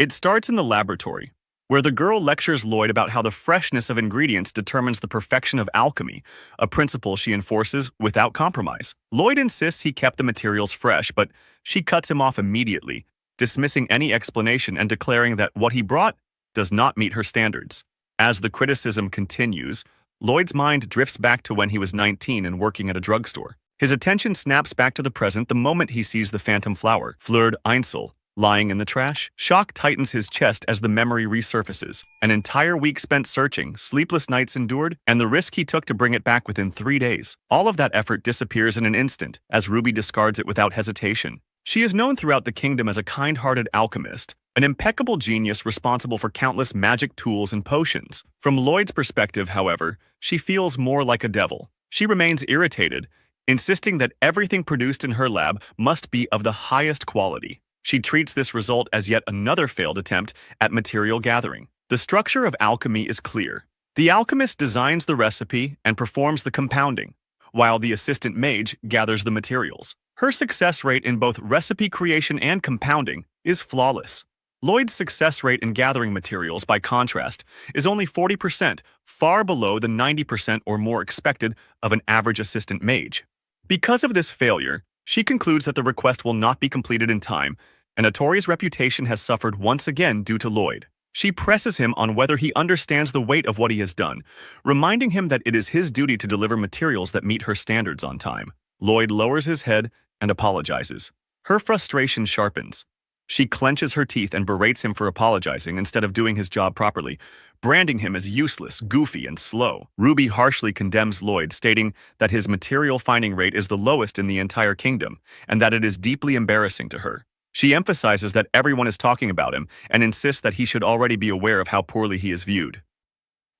It starts in the laboratory, where the girl lectures Lloyd about how the freshness of ingredients determines the perfection of alchemy, a principle she enforces without compromise. Lloyd insists he kept the materials fresh, but she cuts him off immediately, dismissing any explanation and declaring that what he brought does not meet her standards. As the criticism continues, Lloyd's mind drifts back to when he was 19 and working at a drugstore. His attention snaps back to the present the moment he sees the phantom flower, Fleur d'Insel, lying in the trash. Shock tightens his chest as the memory resurfaces. An entire week spent searching, sleepless nights endured, and the risk he took to bring it back within 3 days. All of that effort disappears in an instant, as Ruby discards it without hesitation. She is known throughout the kingdom as a kind-hearted alchemist, an impeccable genius responsible for countless magic tools and potions. From Lloyd's perspective, however, she feels more like a devil. She remains irritated, insisting that everything produced in her lab must be of the highest quality. She treats this result as yet another failed attempt at material gathering. The structure of alchemy is clear. The alchemist designs the recipe and performs the compounding, while the assistant mage gathers the materials. Her success rate in both recipe creation and compounding is flawless. Lloyd's success rate in gathering materials, by contrast, is only 40%, far below the 90% or more expected of an average assistant mage. Because of this failure, she concludes that the request will not be completed in time, and Otori's reputation has suffered once again due to Lloyd. She presses him on whether he understands the weight of what he has done, reminding him that it is his duty to deliver materials that meet her standards on time. Lloyd lowers his head and apologizes. Her frustration sharpens. She clenches her teeth and berates him for apologizing instead of doing his job properly, branding him as useless, goofy, and slow. Ruby harshly condemns Lloyd, stating that his material finding rate is the lowest in the entire kingdom, and that it is deeply embarrassing to her. She emphasizes that everyone is talking about him and insists that he should already be aware of how poorly he is viewed.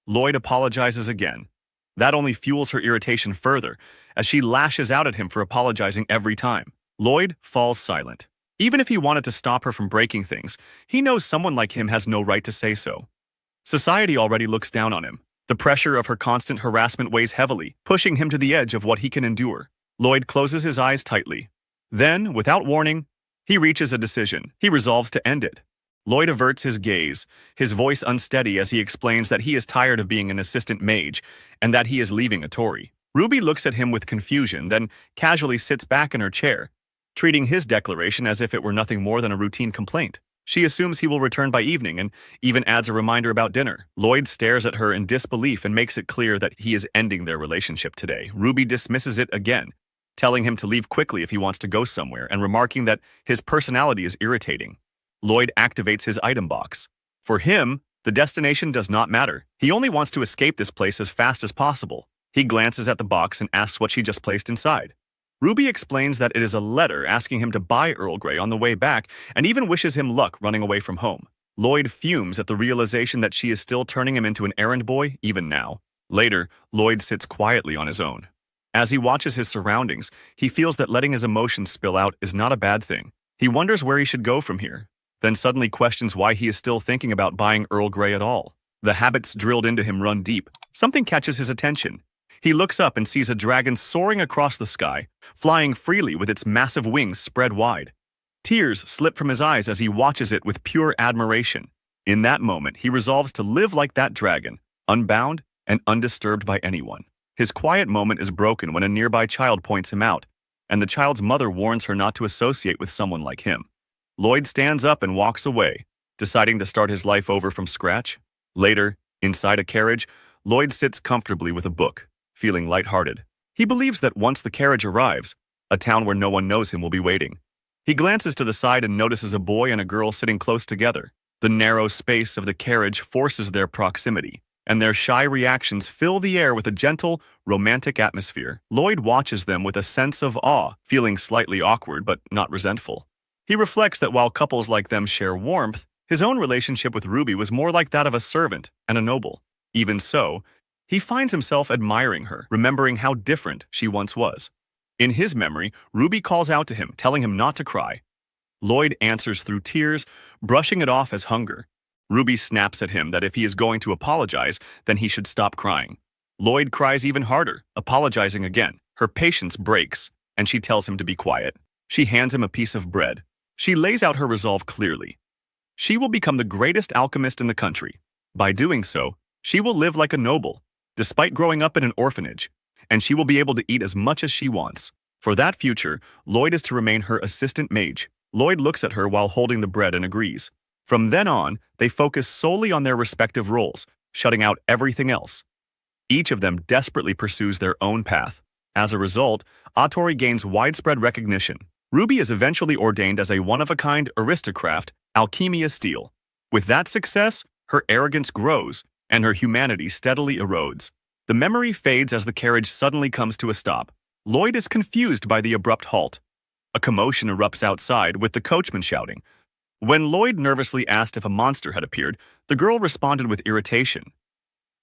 Lloyd apologizes again. That only fuels her irritation further, as she lashes out at him for apologizing every time. Lloyd falls silent. Even if he wanted to stop her from breaking things, he knows someone like him has no right to say so. Society already looks down on him. The pressure of her constant harassment weighs heavily, pushing him to the edge of what he can endure. Lloyd closes his eyes tightly. Then, without warning, he reaches a decision. He resolves to end it. Lloyd averts his gaze, his voice unsteady as he explains that he is tired of being an assistant mage and that he is leaving Otori. Ruby looks at him with confusion, then casually sits back in her chair, treating his declaration as if it were nothing more than a routine complaint. She assumes he will return by evening and even adds a reminder about dinner. Lloyd stares at her in disbelief and makes it clear that he is ending their relationship today. Ruby dismisses it again, telling him to leave quickly if he wants to go somewhere and remarking that his personality is irritating. Lloyd activates his item box. For him, the destination does not matter. He only wants to escape this place as fast as possible. He glances at the box and asks what she just placed inside. Ruby explains that it is a letter asking him to buy Earl Grey on the way back and even wishes him luck running away from home. Lloyd fumes at the realization that she is still turning him into an errand boy even now. Later, Lloyd sits quietly on his own. As he watches his surroundings, he feels that letting his emotions spill out is not a bad thing. He wonders where he should go from here, then suddenly questions why he is still thinking about buying Earl Grey at all. The habits drilled into him run deep. Something catches his attention. He looks up and sees a dragon soaring across the sky, flying freely with its massive wings spread wide. Tears slip from his eyes as he watches it with pure admiration. In that moment, he resolves to live like that dragon, unbound and undisturbed by anyone. His quiet moment is broken when a nearby child points him out, and the child's mother warns her not to associate with someone like him. Lloyd stands up and walks away, deciding to start his life over from scratch. Later, inside a carriage, Lloyd sits comfortably with a book, feeling lighthearted. He believes that once the carriage arrives, a town where no one knows him will be waiting. He glances to the side and notices a boy and a girl sitting close together. The narrow space of the carriage forces their proximity, and their shy reactions fill the air with a gentle, romantic atmosphere. Lloyd watches them with a sense of awe, feeling slightly awkward but not resentful. He reflects that while couples like them share warmth, his own relationship with Ruby was more like that of a servant and a noble. Even so, he finds himself admiring her, remembering how different she once was. In his memory, Ruby calls out to him, telling him not to cry. Lloyd answers through tears, brushing it off as hunger. Ruby snaps at him that if he is going to apologize, then he should stop crying. Lloyd cries even harder, apologizing again. Her patience breaks, and she tells him to be quiet. She hands him a piece of bread. She lays out her resolve clearly. She will become the greatest alchemist in the country. By doing so, she will live like a noble, despite growing up in an orphanage, and she will be able to eat as much as she wants. For that future, Lloyd is to remain her assistant mage. Lloyd looks at her while holding the bread and agrees. From then on, they focus solely on their respective roles, shutting out everything else. Each of them desperately pursues their own path. As a result, Otome gains widespread recognition. Ruby is eventually ordained as a one-of-a-kind aristocrat, Alchemia Steel. With that success, her arrogance grows, and her humanity steadily erodes. The memory fades as the carriage suddenly comes to a stop. Lloyd is confused by the abrupt halt. A commotion erupts outside, with the coachman shouting. When Lloyd nervously asked if a monster had appeared, the girl responded with irritation.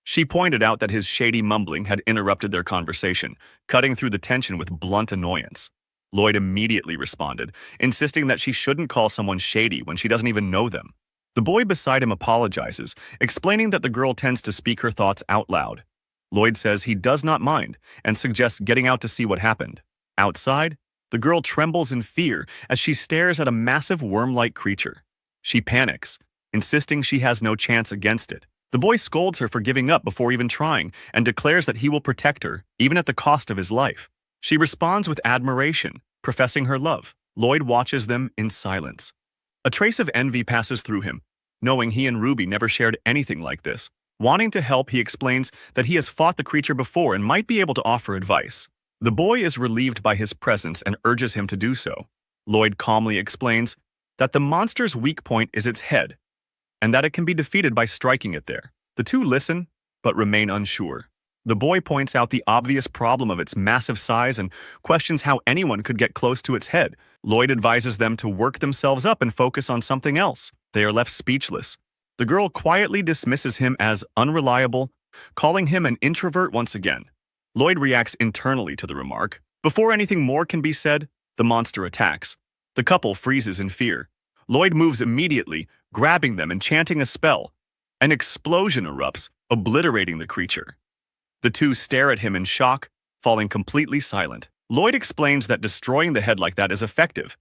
She pointed out that his shady mumbling had interrupted their conversation, cutting through the tension with blunt annoyance. Lloyd immediately responded, insisting that she shouldn't call someone shady when she doesn't even know them. The boy beside him apologizes, explaining that the girl tends to speak her thoughts out loud. Lloyd says he does not mind and suggests getting out to see what happened. Outside, the girl trembles in fear as she stares at a massive worm-like creature. She panics, insisting she has no chance against it. The boy scolds her for giving up before even trying and declares that he will protect her, even at the cost of his life. She responds with admiration, professing her love. Lloyd watches them in silence. A trace of envy passes through him, knowing he and Ruby never shared anything like this. Wanting to help, he explains that he has fought the creature before and might be able to offer advice. The boy is relieved by his presence and urges him to do so. Lloyd calmly explains that the monster's weak point is its head, and that it can be defeated by striking it there. The two listen, but remain unsure. The boy points out the obvious problem of its massive size and questions how anyone could get close to its head. Lloyd advises them to work themselves up and focus on something else. They are left speechless. The girl quietly dismisses him as unreliable, calling him an introvert once again. Lloyd reacts internally to the remark. Before anything more can be said, the monster attacks. The couple freezes in fear. Lloyd moves immediately, grabbing them and chanting a spell. An explosion erupts, obliterating the creature. The two stare at him in shock, falling completely silent. Lloyd explains that destroying the head like that is effective.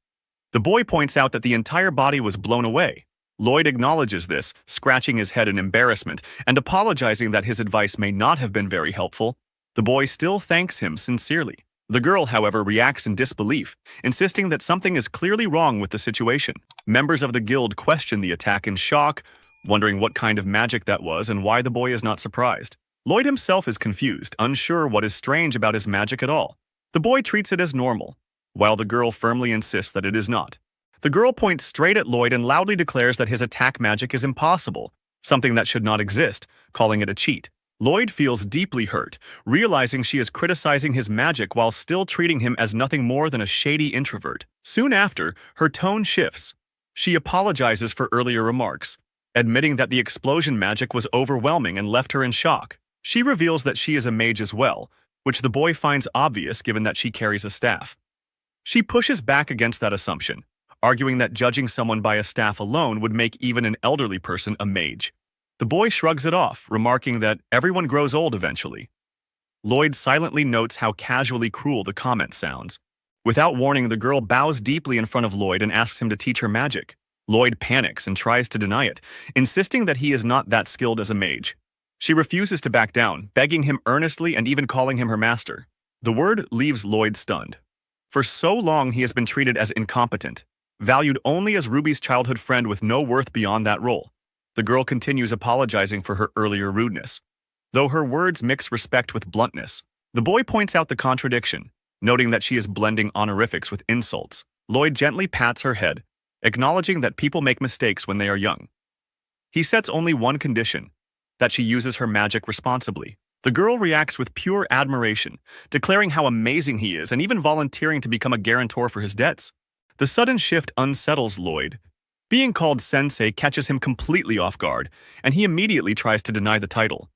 The boy points out that the entire body was blown away. Lloyd acknowledges this, scratching his head in embarrassment and apologizing that his advice may not have been very helpful. The boy still thanks him sincerely. The girl, however, reacts in disbelief, insisting that something is clearly wrong with the situation. Members of the guild question the attack in shock, wondering what kind of magic that was and why the boy is not surprised. Lloyd himself is confused, unsure what is strange about his magic at all. The boy treats it as normal, while the girl firmly insists that it is not. The girl points straight at Lloyd and loudly declares that his attack magic is impossible, something that should not exist, calling it a cheat. Lloyd feels deeply hurt, realizing she is criticizing his magic while still treating him as nothing more than a shady introvert. Soon after, her tone shifts. She apologizes for earlier remarks, admitting that the explosion magic was overwhelming and left her in shock. She reveals that she is a mage as well, which the boy finds obvious given that she carries a staff. She pushes back against that assumption, arguing that judging someone by a staff alone would make even an elderly person a mage. The boy shrugs it off, remarking that everyone grows old eventually. Lloyd silently notes how casually cruel the comment sounds. Without warning, the girl bows deeply in front of Lloyd and asks him to teach her magic. Lloyd panics and tries to deny it, insisting that he is not that skilled as a mage. She refuses to back down, begging him earnestly and even calling him her master. The word leaves Lloyd stunned. For so long, he has been treated as incompetent, valued only as Ruby's childhood friend with no worth beyond that role. The girl continues apologizing for her earlier rudeness, though her words mix respect with bluntness. The boy points out the contradiction, noting that she is blending honorifics with insults. Lloyd gently pats her head, acknowledging that people make mistakes when they are young. He sets only one condition, that she uses her magic responsibly. The girl reacts with pure admiration, declaring how amazing he is and even volunteering to become a guarantor for his debts. The sudden shift unsettles Lloyd. Being called sensei catches him completely off guard, and he immediately tries to deny the title.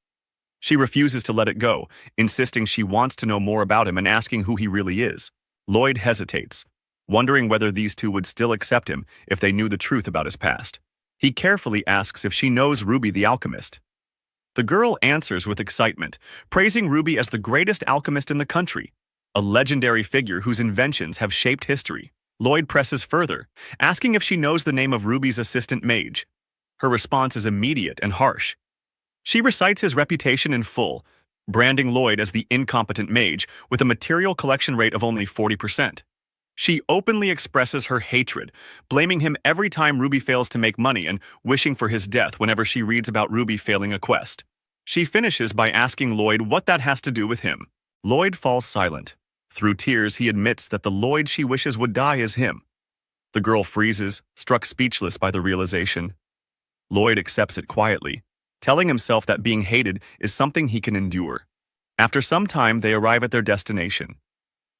She refuses to let it go, insisting she wants to know more about him and asking who he really is. Lloyd hesitates, wondering whether these two would still accept him if they knew the truth about his past. He carefully asks if she knows Ruby the alchemist. The girl answers with excitement, praising Ruby as the greatest alchemist in the country, a legendary figure whose inventions have shaped history. Lloyd presses further, asking if she knows the name of Ruby's assistant mage. Her response is immediate and harsh. She recites his reputation in full, branding Lloyd as the incompetent mage with a material collection rate of only 40%. She openly expresses her hatred, blaming him every time Ruby fails to make money and wishing for his death whenever she reads about Ruby failing a quest. She finishes by asking Lloyd what that has to do with him. Lloyd falls silent. Through tears, he admits that the Lloyd she wishes would die is him. The girl freezes, struck speechless by the realization. Lloyd accepts it quietly, telling himself that being hated is something he can endure. After some time, they arrive at their destination.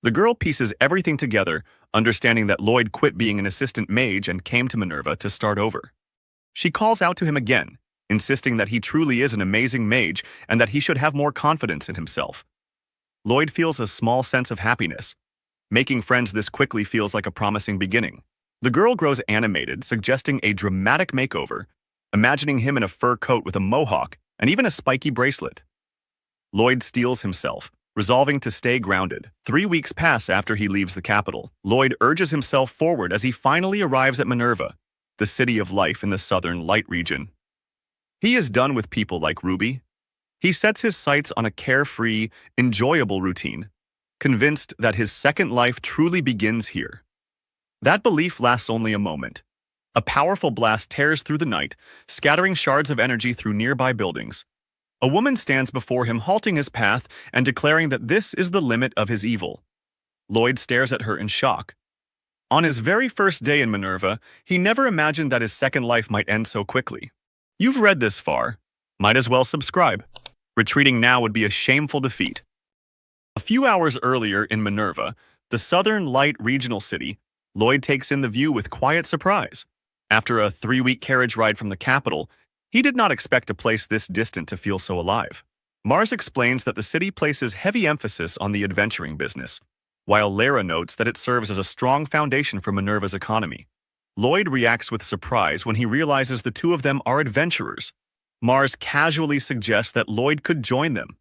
The girl pieces everything together, understanding that Lloyd quit being an assistant mage and came to Minerva to start over. She calls out to him again, insisting that he truly is an amazing mage and that he should have more confidence in himself. Lloyd feels a small sense of happiness. Making friends this quickly feels like a promising beginning. The girl grows animated, suggesting a dramatic makeover, imagining him in a fur coat with a mohawk and even a spiky bracelet. Lloyd steels himself, resolving to stay grounded. 3 weeks pass after he leaves the capital. Lloyd urges himself forward as he finally arrives at Minerva, the city of life in the southern light region. He is done with people like Ruby. He sets his sights on a carefree, enjoyable routine, convinced that his second life truly begins here. That belief lasts only a moment. A powerful blast tears through the night, scattering shards of energy through nearby buildings. A woman stands before him, halting his path and declaring that this is the limit of his evil. Lloyd stares at her in shock. On his very first day in Minerva, he never imagined that his second life might end so quickly. You've read this far. Might as well subscribe. Retreating now would be a shameful defeat. A few hours earlier in Minerva, the southern light regional city, Lloyd takes in the view with quiet surprise. After a 3-week carriage ride from the capital, he did not expect a place this distant to feel so alive. Mars explains that the city places heavy emphasis on the adventuring business, while Lara notes that it serves as a strong foundation for Minerva's economy. Lloyd reacts with surprise when he realizes the two of them are adventurers. Mars casually suggests that Lloyd could join them.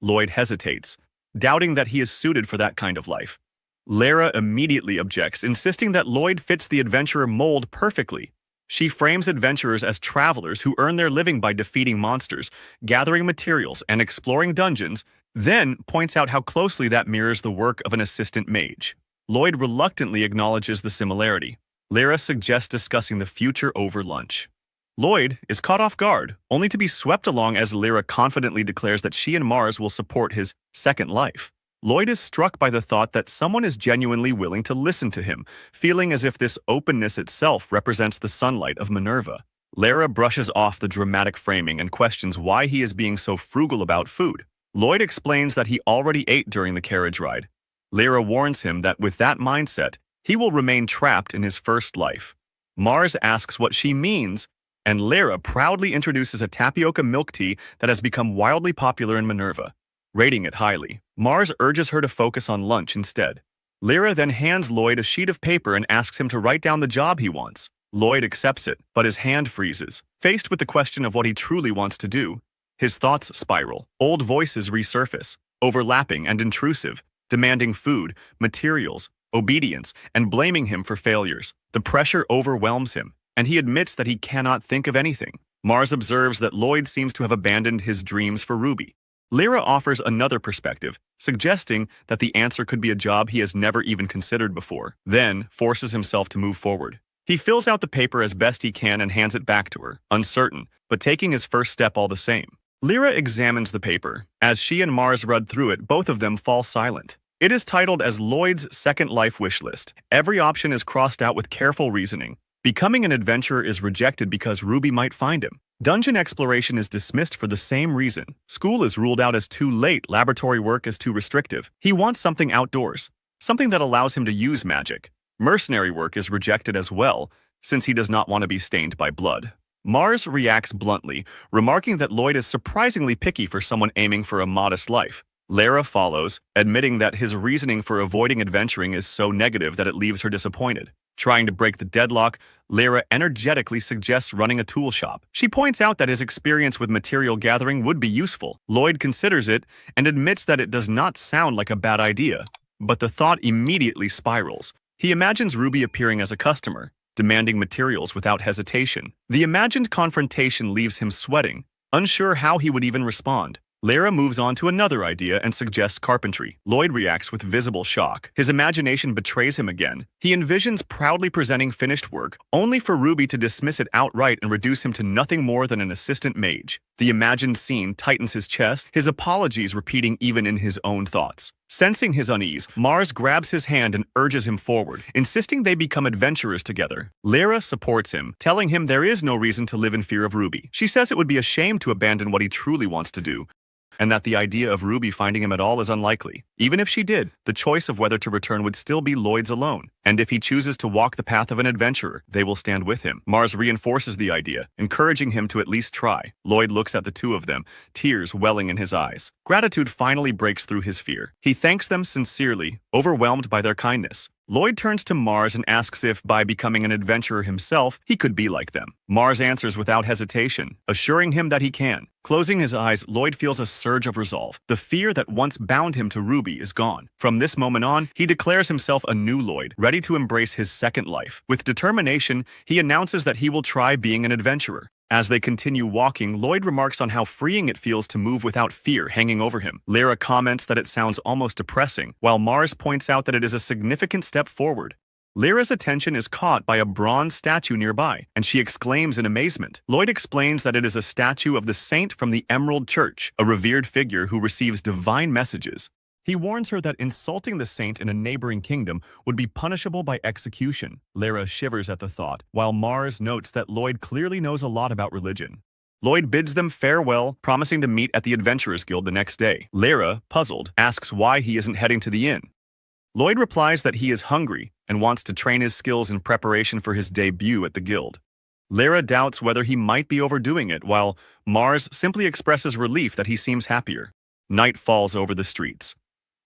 Lloyd hesitates, doubting that he is suited for that kind of life. Lara immediately objects, insisting that Lloyd fits the adventurer mold perfectly. She frames adventurers as travelers who earn their living by defeating monsters, gathering materials, and exploring dungeons, then points out how closely that mirrors the work of an assistant mage. Lloyd reluctantly acknowledges the similarity. Lara suggests discussing the future over lunch. Lloyd is caught off guard, only to be swept along as Lara confidently declares that she and Mars will support his second life. Lloyd is struck by the thought that someone is genuinely willing to listen to him, feeling as if this openness itself represents the sunlight of Minerva. Lara brushes off the dramatic framing and questions why he is being so frugal about food. Lloyd explains that he already ate during the carriage ride. Lara warns him that with that mindset, he will remain trapped in his first life. Mars asks what she means, and Lara proudly introduces a tapioca milk tea that has become wildly popular in Minerva. Rating it highly, Mars urges her to focus on lunch instead. Lara then hands Lloyd a sheet of paper and asks him to write down the job he wants. Lloyd accepts it, but his hand freezes. Faced with the question of what he truly wants to do, his thoughts spiral. Old voices resurface, overlapping and intrusive, demanding food, materials, obedience, and blaming him for failures. The pressure overwhelms him, and he admits that he cannot think of anything. Mars observes that Lloyd seems to have abandoned his dreams for Ruby. Lara offers another perspective, suggesting that the answer could be a job he has never even considered before, then forces himself to move forward. He fills out the paper as best he can and hands it back to her, uncertain, but taking his first step all the same. Lara examines the paper. As she and Mars read through it, both of them fall silent. It is titled as Lloyd's Second Life Wish List. Every option is crossed out with careful reasoning. Becoming an adventurer is rejected because Ruby might find him. Dungeon exploration is dismissed for the same reason. School is ruled out as too late, laboratory work is too restrictive. He wants something outdoors, something that allows him to use magic. Mercenary work is rejected as well, since he does not want to be stained by blood. Mars reacts bluntly, remarking that Lloyd is surprisingly picky for someone aiming for a modest life. Lara follows, admitting that his reasoning for avoiding adventuring is so negative that it leaves her disappointed. Trying to break the deadlock, Lara energetically suggests running a tool shop. She points out that his experience with material gathering would be useful. Lloyd considers it and admits that it does not sound like a bad idea, but the thought immediately spirals. He imagines Ruby appearing as a customer, demanding materials without hesitation. The imagined confrontation leaves him sweating, unsure how he would even respond. Lyra moves on to another idea and suggests carpentry. Lloyd reacts with visible shock. His imagination betrays him again. He envisions proudly presenting finished work, only for Ruby to dismiss it outright and reduce him to nothing more than an assistant mage. The imagined scene tightens his chest, his apologies repeating even in his own thoughts. Sensing his unease, Mars grabs his hand and urges him forward, insisting they become adventurers together. Lyra supports him, telling him there is no reason to live in fear of Ruby. She says it would be a shame to abandon what he truly wants to do, and that the idea of Ruby finding him at all is unlikely. Even if she did, the choice of whether to return would still be Lloyd's alone. And if he chooses to walk the path of an adventurer, they will stand with him. Mars reinforces the idea, encouraging him to at least try. Lloyd looks at the two of them, tears welling in his eyes. Gratitude finally breaks through his fear. He thanks them sincerely, overwhelmed by their kindness. Lloyd turns to Mars and asks if, by becoming an adventurer himself, he could be like them. Mars answers without hesitation, assuring him that he can. Closing his eyes, Lloyd feels a surge of resolve. The fear that once bound him to Ruby is gone. From this moment on, he declares himself a new Lloyd, ready to embrace his second life. With determination, he announces that he will try being an adventurer. As they continue walking, Lloyd remarks on how freeing it feels to move without fear hanging over him. Lyra comments that it sounds almost depressing, while Mars points out that it is a significant step forward. Lyra's attention is caught by a bronze statue nearby, and she exclaims in amazement. Lloyd explains that it is a statue of the saint from the Emerald Church, a revered figure who receives divine messages. He warns her that insulting the saint in a neighboring kingdom would be punishable by execution. Lyra shivers at the thought, while Mars notes that Lloyd clearly knows a lot about religion. Lloyd bids them farewell, promising to meet at the Adventurers Guild the next day. Lyra, puzzled, asks why he isn't heading to the inn. Lloyd replies that he is hungry and wants to train his skills in preparation for his debut at the guild. Lyra doubts whether he might be overdoing it, while Mars simply expresses relief that he seems happier. Night falls over the streets.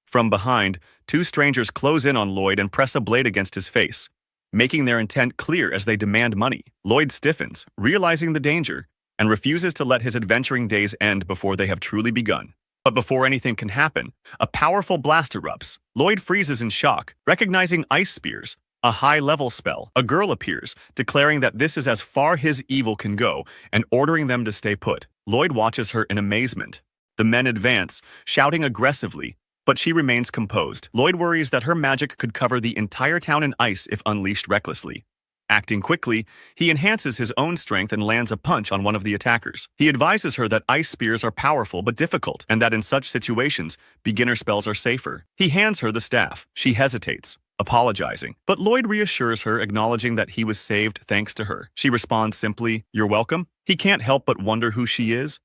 From behind, two strangers close in on Lloyd and press a blade against his face, making their intent clear as they demand money. Lloyd stiffens, realizing the danger, and refuses to let his adventuring days end before they have truly begun. But before anything can happen, a powerful blast erupts. Lloyd freezes in shock, recognizing ice spears, a high-level spell. A girl appears, declaring that this is as far his evil can go, and ordering them to stay put. Lloyd watches her in amazement. The men advance, shouting aggressively, but she remains composed. Lloyd worries that her magic could cover the entire town in ice if unleashed recklessly. Acting quickly, he enhances his own strength and lands a punch on one of the attackers. He advises her that ice spears are powerful but difficult, and that in such situations, beginner spells are safer. He hands her the staff. She hesitates, apologizing, but Lloyd reassures her, acknowledging that he was saved thanks to her. She responds simply, "You're welcome." He can't help but wonder who she is,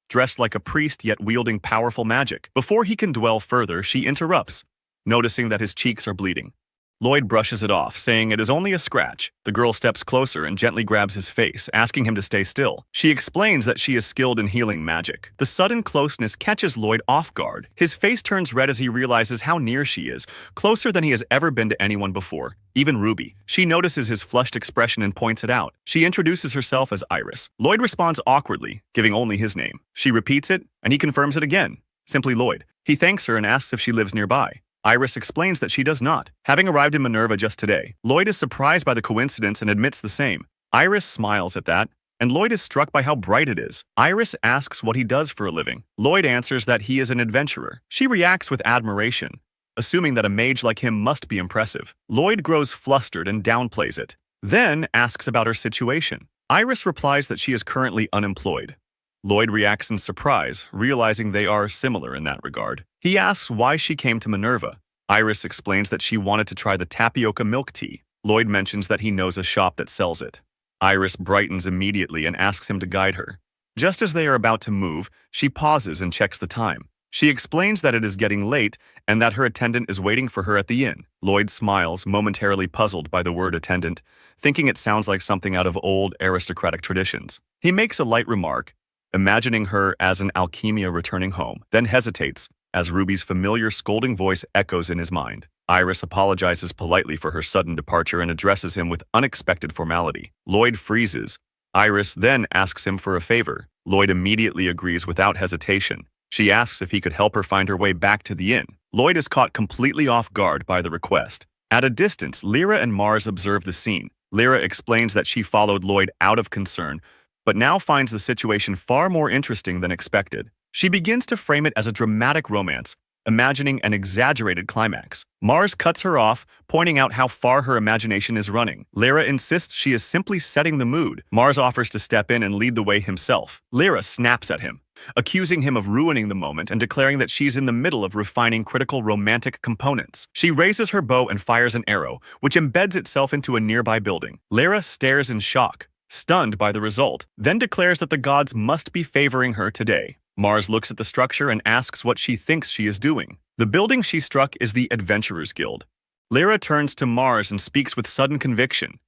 dressed like a priest yet wielding powerful magic. Before he can dwell further, she interrupts, noticing that his cheeks are bleeding. Lloyd brushes it off, saying it is only a scratch. The girl steps closer and gently grabs his face, asking him to stay still. She explains that she is skilled in healing magic. The sudden closeness catches Lloyd off guard. His face turns red as he realizes how near she is, closer than he has ever been to anyone before, even Ruby. She notices his flushed expression and points it out. She introduces herself as Iris. Lloyd responds awkwardly, giving only his name. She repeats it, and he confirms it again, simply Lloyd. He thanks her and asks if she lives nearby. Iris explains that she does not, having arrived in Minerva just today. Lloyd is surprised by the coincidence and admits the same. Iris smiles at that, and Lloyd is struck by how bright it is. Iris asks what he does for a living. Lloyd answers that he is an adventurer. She reacts with admiration, assuming that a mage like him must be impressive. Lloyd grows flustered and downplays it, then asks about her situation. Iris replies that she is currently unemployed. Lloyd reacts in surprise, realizing they are similar in that regard. He asks why she came to Minerva. Iris explains that she wanted to try the tapioca milk tea. Lloyd mentions that he knows a shop that sells it. Iris brightens immediately and asks him to guide her. Just as they are about to move, she pauses and checks the time. She explains that it is getting late and that her attendant is waiting for her at the inn. Lloyd smiles, momentarily puzzled by the word attendant, thinking it sounds like something out of old aristocratic traditions. He makes a light remark, imagining her as an alchemia returning home, then hesitates as Ruby's familiar scolding voice echoes in his mind. Iris apologizes politely for her sudden departure and addresses him with unexpected formality. Lloyd freezes. Iris then asks him for a favor. Lloyd immediately agrees without hesitation. She asks if he could help her find her way back to the inn. Lloyd is caught completely off guard by the request. At a distance, Lyra and Mars observe the scene, Lyra explains that she followed Lloyd out of concern, but now finds the situation far more interesting than expected. She begins to frame it as a dramatic romance, imagining an exaggerated climax. Mars cuts her off, pointing out how far her imagination is running. Lyra insists she is simply setting the mood. Mars offers to step in and lead the way himself. Lyra snaps at him, accusing him of ruining the moment and declaring that she's in the middle of refining critical romantic components. She raises her bow and fires an arrow, which embeds itself into a nearby building. Lyra stares in shock, stunned by the result, then declares that the gods must be favoring her today. Mars looks at the structure and asks what she thinks she is doing. The building she struck is the Adventurers Guild. Lyra turns to Mars and speaks with sudden conviction.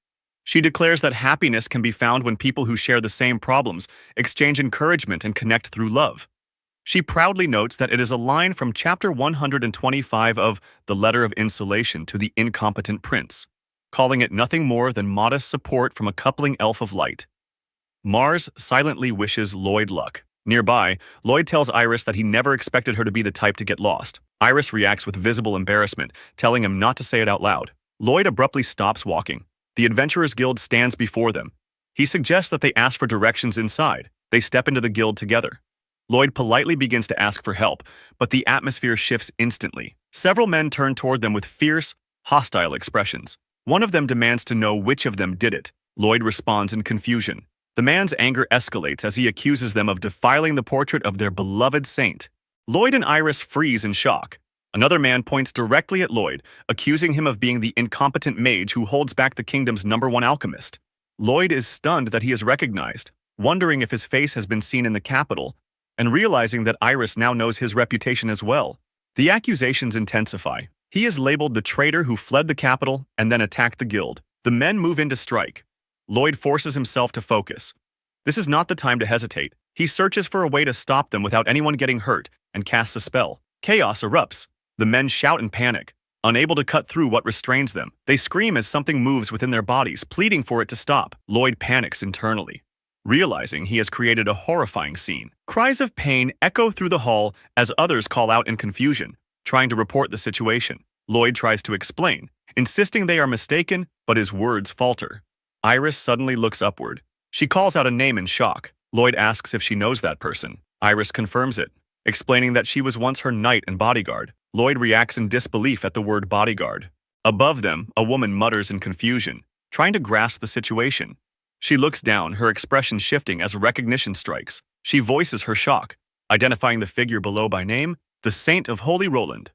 She declares that happiness can be found when people who share the same problems exchange encouragement and connect through love. She proudly notes that it is a line from chapter 125 of The Letter of Insulation to the Incompetent Prince, calling it nothing more than modest support from a coupling elf of light. Mars silently wishes Lloyd luck. Nearby, Lloyd tells Iris that he never expected her to be the type to get lost. Iris reacts with visible embarrassment, telling him not to say it out loud. Lloyd abruptly stops walking. The Adventurers Guild stands before them. He suggests that they ask for directions inside. They step into the guild together. Lloyd politely begins to ask for help, but the atmosphere shifts instantly. Several men turn toward them with fierce, hostile expressions. One of them demands to know which of them did it. Lloyd responds in confusion. The man's anger escalates as he accuses them of defiling the portrait of their beloved saint. Lloyd and Iris freeze in shock. Another man points directly at Lloyd, accusing him of being the incompetent mage who holds back the kingdom's #1 alchemist. Lloyd is stunned that he is recognized, wondering if his face has been seen in the capital, and realizing that Iris now knows his reputation as well. The accusations intensify. He is labeled the traitor who fled the capital and then attacked the guild. The men move in to strike. Lloyd forces himself to focus. This is not the time to hesitate. He searches for a way to stop them without anyone getting hurt and casts a spell. Chaos erupts. The men shout in panic, unable to cut through what restrains them. They scream as something moves within their bodies, pleading for it to stop. Lloyd panics internally, realizing he has created a horrifying scene. Cries of pain echo through the hall as others call out in confusion, trying to report the situation. Lloyd tries to explain, insisting they are mistaken, but his words falter. Iris suddenly looks upward. She calls out a name in shock. Lloyd asks if she knows that person. Iris confirms it, explaining that she was once her knight and bodyguard. Lloyd reacts in disbelief at the word bodyguard. Above them, a woman mutters in confusion, trying to grasp the situation. She looks down, her expression shifting as recognition strikes. She voices her shock, identifying the figure below by name, the Saint of Holy Roland,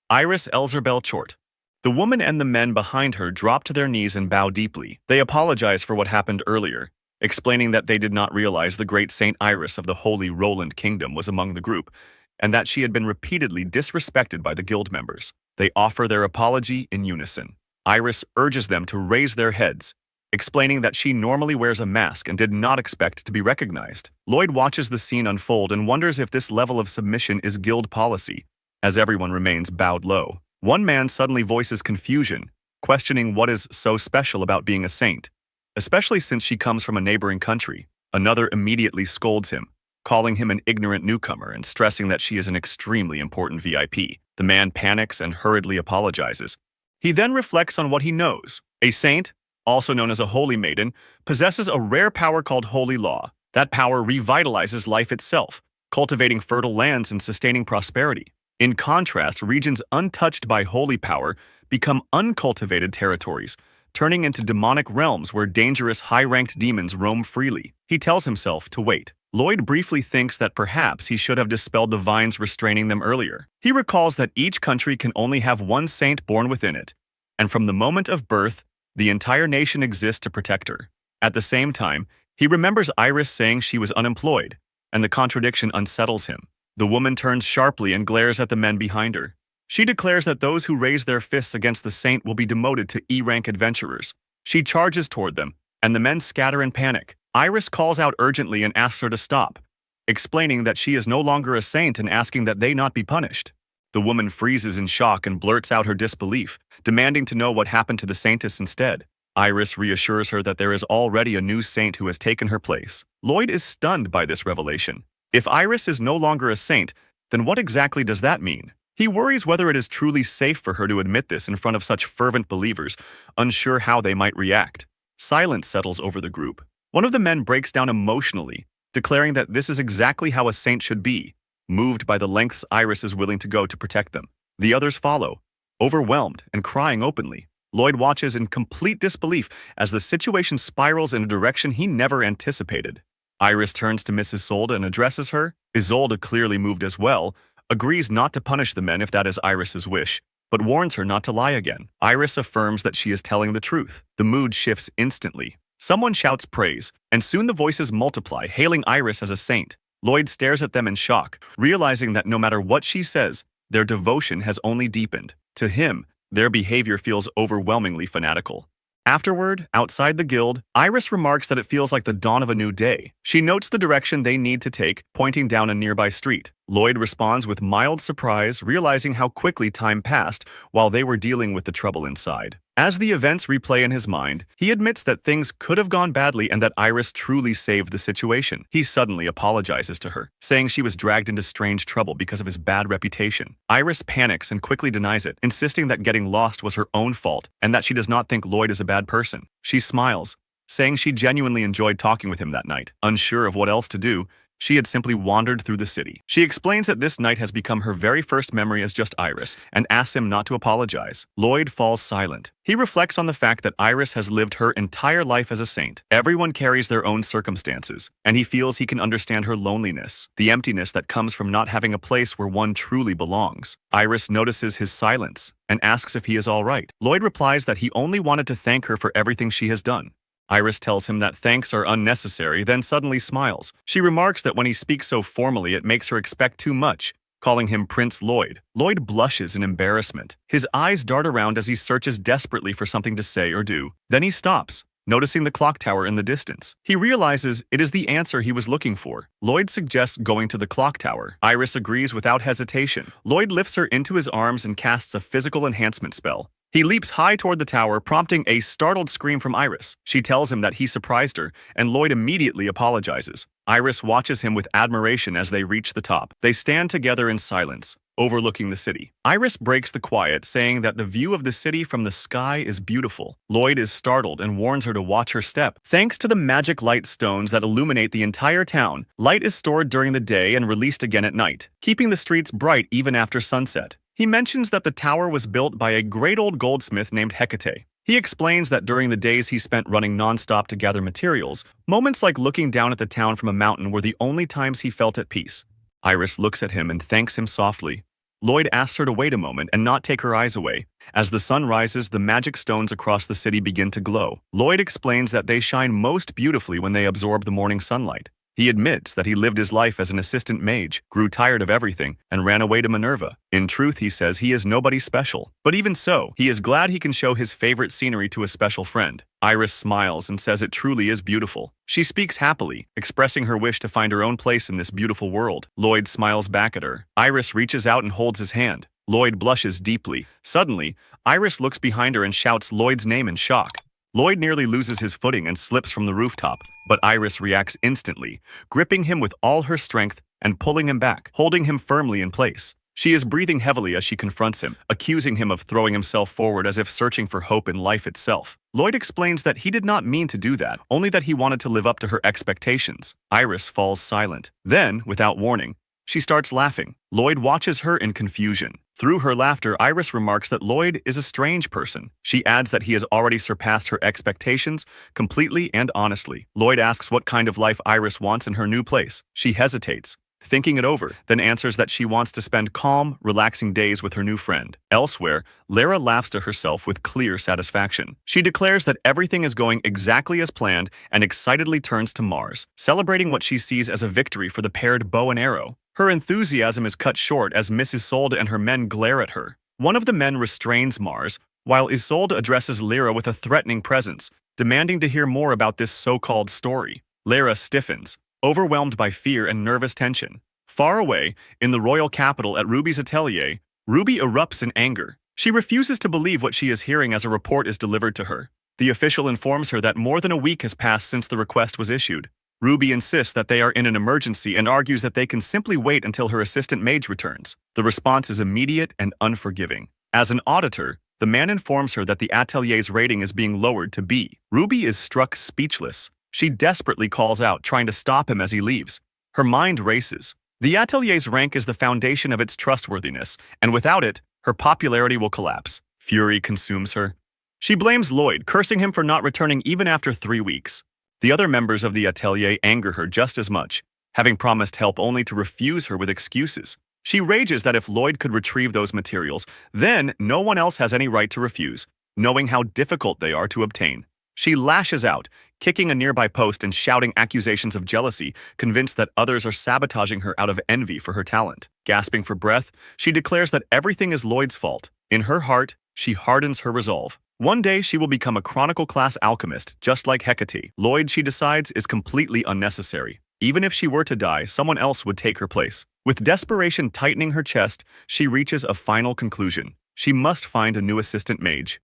Iris Elzerbel-Chort. The woman and the men behind her drop to their knees and bow deeply. They apologize for what happened earlier, explaining that they did not realize the great Saint Iris of the Holy Roland Kingdom was among the group, and that she had been repeatedly disrespected by the guild members. They offer their apology in unison. Iris urges them to raise their heads, explaining that she normally wears a mask and did not expect to be recognized. Lloyd watches the scene unfold and wonders if this level of submission is guild policy, as everyone remains bowed low. One man suddenly voices confusion, questioning what is so special about being a saint, especially since she comes from a neighboring country. Another immediately scolds him, calling him an ignorant newcomer and stressing that she is an extremely important VIP. The man panics and hurriedly apologizes. He then reflects on what he knows. A saint, also known as a holy maiden, possesses a rare power called holy law. That power revitalizes life itself, cultivating fertile lands and sustaining prosperity. In contrast, regions untouched by holy power become uncultivated territories, turning into demonic realms where dangerous high-ranked demons roam freely. He tells himself to wait. Lloyd briefly thinks that perhaps he should have dispelled the vines restraining them earlier. He recalls that each country can only have one saint born within it, and from the moment of birth, the entire nation exists to protect her. At the same time, he remembers Iris saying she was unemployed, and the contradiction unsettles him. The woman turns sharply and glares at the men behind her. She declares that those who raise their fists against the saint will be demoted to E-rank adventurers. She charges toward them, and the men scatter in panic. Iris calls out urgently and asks her to stop, explaining that she is no longer a saint and asking that they not be punished. The woman freezes in shock and blurts out her disbelief, demanding to know what happened to the saintess instead. Iris reassures her that there is already a new saint who has taken her place. Lloyd is stunned by this revelation. If Iris is no longer a saint, then what exactly does that mean? He worries whether it is truly safe for her to admit this in front of such fervent believers, unsure how they might react. Silence settles over the group. One of the men breaks down emotionally, declaring that this is exactly how a saint should be, moved by the lengths Iris is willing to go to protect them. The others follow, overwhelmed and crying openly. Lloyd watches in complete disbelief as the situation spirals in a direction he never anticipated. Iris turns to Miss Isolde and addresses her. Isolde, clearly moved as well, agrees not to punish the men if that is Iris's wish, but warns her not to lie again. Iris affirms that she is telling the truth. The mood shifts instantly. Someone shouts praise, and soon the voices multiply, hailing Iris as a saint. Lloyd stares at them in shock, realizing that no matter what she says, their devotion has only deepened. To him, their behavior feels overwhelmingly fanatical. Afterward, outside the guild, Iris remarks that it feels like the dawn of a new day. She notes the direction they need to take, pointing down a nearby street. Lloyd responds with mild surprise, realizing how quickly time passed while they were dealing with the trouble inside. As the events replay in his mind, he admits that things could have gone badly and that Iris truly saved the situation. He suddenly apologizes to her, saying she was dragged into strange trouble because of his bad reputation. Iris panics and quickly denies it, insisting that getting lost was her own fault and that she does not think Lloyd is a bad person. She smiles, saying she genuinely enjoyed talking with him that night. Unsure of what else to do, she had simply wandered through the city. She explains that this night has become her very first memory as just Iris and asks him not to apologize. Lloyd falls silent. He reflects on the fact that Iris has lived her entire life as a saint. Everyone carries their own circumstances, and he feels he can understand her loneliness, the emptiness that comes from not having a place where one truly belongs. Iris notices his silence and asks if he is all right. Lloyd replies that he only wanted to thank her for everything she has done. Iris tells him that thanks are unnecessary, then suddenly smiles. She remarks that when he speaks so formally, it makes her expect too much, calling him Prince Lloyd. Lloyd blushes in embarrassment. His eyes dart around as he searches desperately for something to say or do. Then he stops, noticing the clock tower in the distance. He realizes it is the answer he was looking for. Lloyd suggests going to the clock tower. Iris agrees without hesitation. Lloyd lifts her into his arms and casts a physical enhancement spell. He leaps high toward the tower, prompting a startled scream from Iris. She tells him that he surprised her, and Lloyd immediately apologizes. Iris watches him with admiration as they reach the top. They stand together in silence, overlooking the city. Iris breaks the quiet, saying that the view of the city from the sky is beautiful. Lloyd is startled and warns her to watch her step. Thanks to the magic light stones that illuminate the entire town, light is stored during the day and released again at night, keeping the streets bright even after sunset. He mentions that the tower was built by a great old goldsmith named Hecate. He explains that during the days he spent running non-stop to gather materials, moments like looking down at the town from a mountain were the only times he felt at peace. Iris looks at him and thanks him softly. Lloyd asks her to wait a moment and not take her eyes away. As the sun rises, the magic stones across the city begin to glow. Lloyd explains that they shine most beautifully when they absorb the morning sunlight. He admits that he lived his life as an assistant mage, grew tired of everything, and ran away to Minerva. In truth, he says he is nobody special. But even so, he is glad he can show his favorite scenery to a special friend. Iris smiles and says it truly is beautiful. She speaks happily, expressing her wish to find her own place in this beautiful world. Lloyd smiles back at her. Iris reaches out and holds his hand. Lloyd blushes deeply. Suddenly, Iris looks behind her and shouts Lloyd's name in shock. Lloyd nearly loses his footing and slips from the rooftop, but Iris reacts instantly, gripping him with all her strength and pulling him back, holding him firmly in place. She is breathing heavily as she confronts him, accusing him of throwing himself forward as if searching for hope in life itself. Lloyd explains that he did not mean to do that, only that he wanted to live up to her expectations. Iris falls silent. Then, without warning, she starts laughing. Lloyd watches her in confusion. Through her laughter, Iris remarks that Lloyd is a strange person. She adds that he has already surpassed her expectations completely and honestly. Lloyd asks what kind of life Iris wants in her new place. She hesitates, thinking it over, then answers that she wants to spend calm, relaxing days with her new friend. Elsewhere, Lara laughs to herself with clear satisfaction. She declares that everything is going exactly as planned and excitedly turns to Mars, celebrating what she sees as a victory for the paired bow and arrow. Her enthusiasm is cut short as Miss Isolde and her men glare at her. One of the men restrains Mars, while Isolde addresses Lyra with a threatening presence, demanding to hear more about this so-called story. Lyra stiffens, overwhelmed by fear and nervous tension. Far away, in the royal capital at Ruby's atelier, Ruby erupts in anger. She refuses to believe what she is hearing as a report is delivered to her. The official informs her that more than a week has passed since the request was issued. Ruby insists that they are in an emergency and argues that they can simply wait until her assistant mage returns. The response is immediate and unforgiving. As an auditor, the man informs her that the atelier's rating is being lowered to B. Ruby is struck speechless. She desperately calls out, trying to stop him as he leaves. Her mind races. The atelier's rank is the foundation of its trustworthiness, and without it, her popularity will collapse. Fury consumes her. She blames Lloyd, cursing him for not returning even after 3 weeks. The other members of the atelier anger her just as much, having promised help only to refuse her with excuses. She rages that if Lloyd could retrieve those materials, then no one else has any right to refuse, knowing how difficult they are to obtain. She lashes out, kicking a nearby post and shouting accusations of jealousy, convinced that others are sabotaging her out of envy for her talent. Gasping for breath, she declares that everything is Lloyd's fault. In her heart, she hardens her resolve. One day she will become a Chronicle-class alchemist, just like Hecate. Lloyd, she decides, is completely unnecessary. Even if she were to die, someone else would take her place. With desperation tightening her chest, she reaches a final conclusion. She must find a new assistant mage.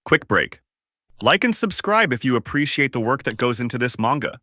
Quick break. Like and subscribe if you appreciate the work that goes into this manga.